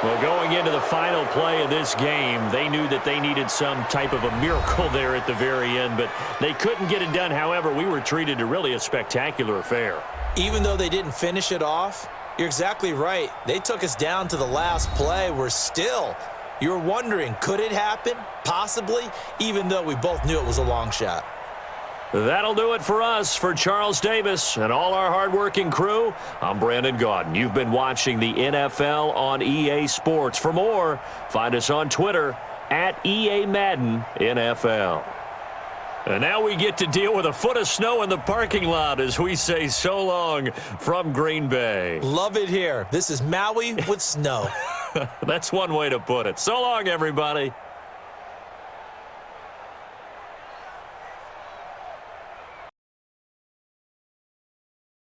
[SPEAKER 2] Well, going into the final play of this game, they knew that they needed some type of a miracle there at the very end, but they couldn't get it done. However, we were treated to really a spectacular affair.
[SPEAKER 3] Even though they didn't finish it off, you're exactly right. They took us down to the last play. You're wondering, could it happen? Possibly, even though we both knew it was a long shot.
[SPEAKER 2] That'll do it for us. For Charles Davis and all our hardworking crew, I'm Brandon Gaudin. You've been watching the NFL on EA Sports. For more, find us on Twitter at EA Madden NFL. And now we get to deal with a foot of snow in the parking lot as we say so long from Green Bay.
[SPEAKER 3] Love it here. This is Maui with snow.
[SPEAKER 2] That's one way to put it. So long, everybody.